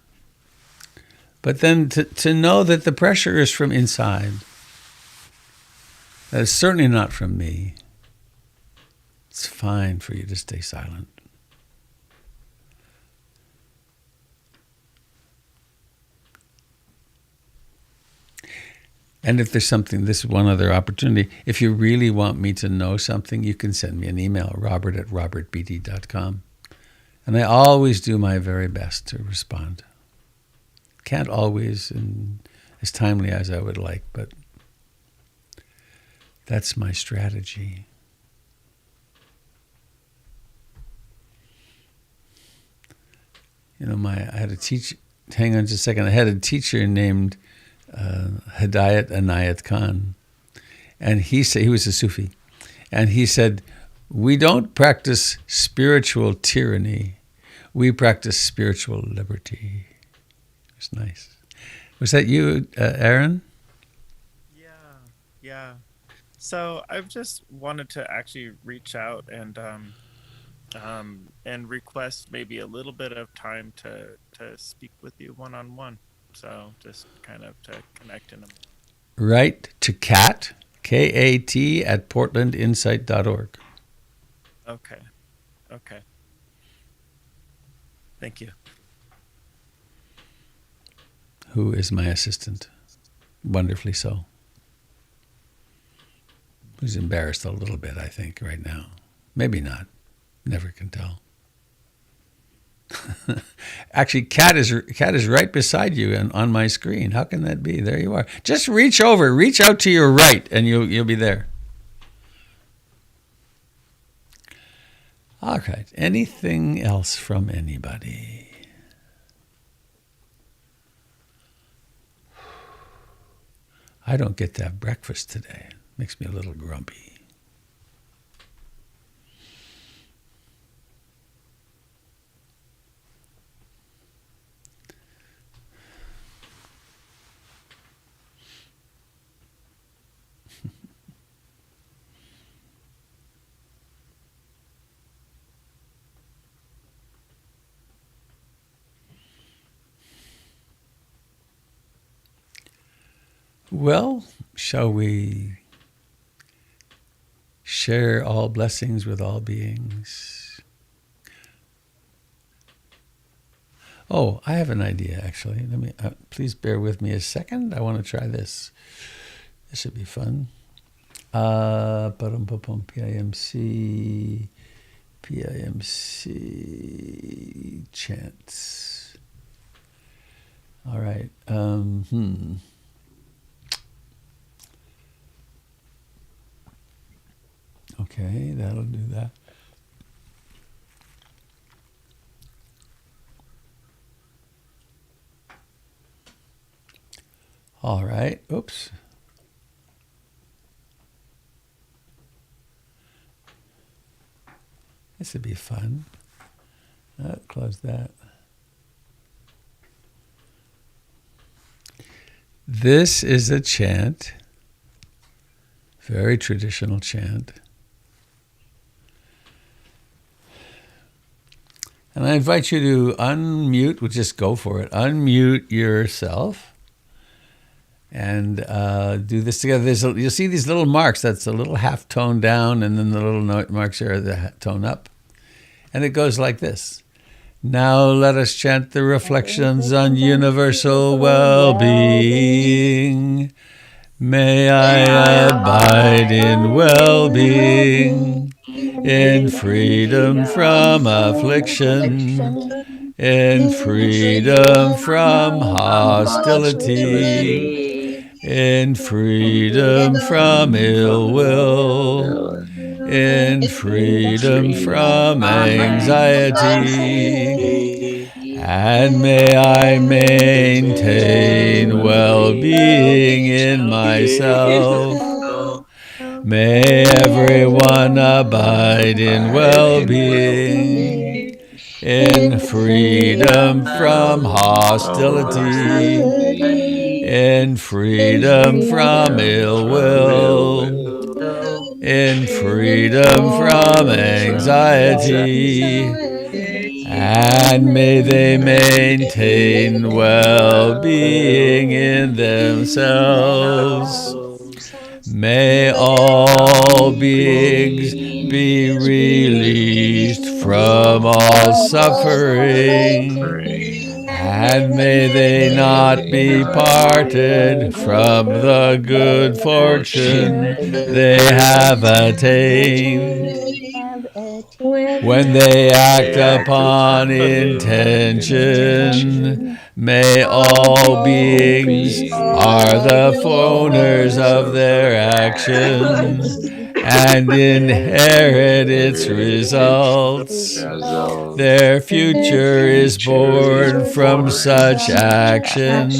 but then to know that the pressure is from inside. That is certainly not from me. It's fine for you to stay silent. And if there's something, this is one other opportunity. If you really want me to know something, you can send me an email, robert@robertbeatty.com. And I always do my very best to respond. Can't always and as timely as I would like, but that's my strategy. I had a teacher, hang on just a second, I had a teacher named Hidayat Anayat Khan, and he was a Sufi, and he said, we don't practice spiritual tyranny, we practice spiritual liberty. It's nice. Was that you, Aaron? Yeah. So I've just wanted to actually reach out and and request maybe a little bit of time to speak with you one-on-one. So just kind of to connect in a Write to Kat, K-A-T, at portlandinsight.org. Okay. Thank you. Who is my assistant. Wonderfully so. Who's embarrassed a little bit, I think, right now. Maybe not. Never can tell. Actually, Kat is right beside you and on my screen. How can that be? There you are. Just reach out to your right, and you'll be there. All right. Anything else from anybody? I don't get to have breakfast today. Makes me a little grumpy. Well, shall we share all blessings with all beings? Oh, I have an idea, actually. Let me please bear with me a second. I want to try this. This should be fun. PIMC, chants. All right. Okay, that'll do that. All right. Oops. This would be fun. Close that. This is a chant, very traditional chant. And I invite you to unmute, we'll just go for it. Unmute yourself and do this together. You'll see these little marks. That's a little half tone down, and then the little note marks are the tone up. And it goes like this. Now let us chant the reflections on universal well-being. May I abide in well-being, in freedom from affliction, in freedom from hostility, in freedom from ill will, in freedom from anxiety, and may I maintain well-being in myself. May everyone abide in well-being, in freedom from hostility, in freedom from ill will, in freedom from anxiety, and may they maintain well-being in themselves. May all beings be released from all suffering, and may they not be parted from the good fortune they have attained. When they act upon intention, may all beings are the owners of their action and inherit its results. Their future is born from such action,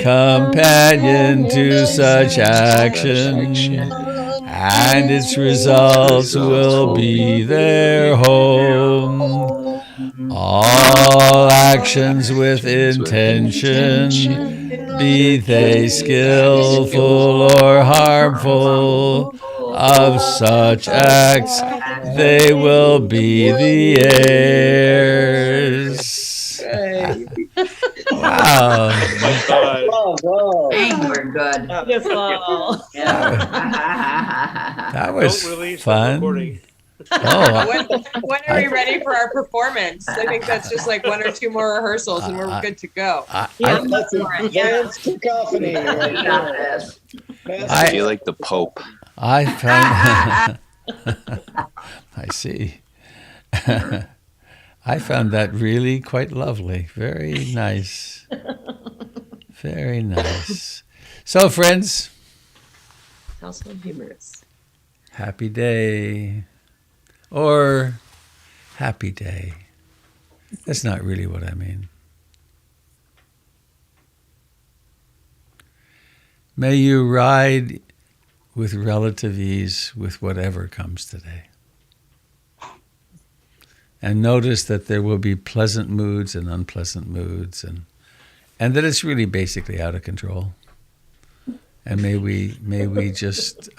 companion to such action, and its results will be their home. All actions with intention, be they skillful or harmful, of such acts they will be the heirs. Wow. Bravo. Dang, we're good. Beautiful. That was Don't release that fun. recording. Oh, When are we ready for our performance? I think that's just like 1 or 2 more rehearsals and we're good to go. Yeah, That's a dance cacophony. we got this. I feel like the Pope. I found. I see. I found that really quite lovely. Very nice. Very nice. So, friends, Also humorous. happy day. Or happy day. That's not really what I mean. May you ride with relative ease with whatever comes today. And notice that there will be pleasant moods and unpleasant moods, and that it's really basically out of control. And may we just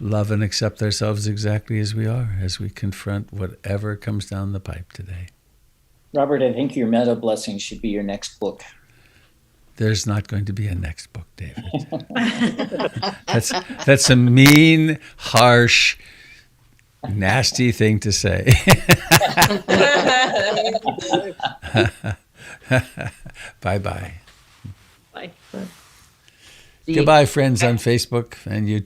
love and accept ourselves exactly as we are, as we confront whatever comes down the pipe today. Robert, I think your meta blessing should be your next book. There's not going to be a next book, David. That's a mean, harsh, nasty thing to say. Bye-bye. Bye. Goodbye, friends on Facebook and YouTube.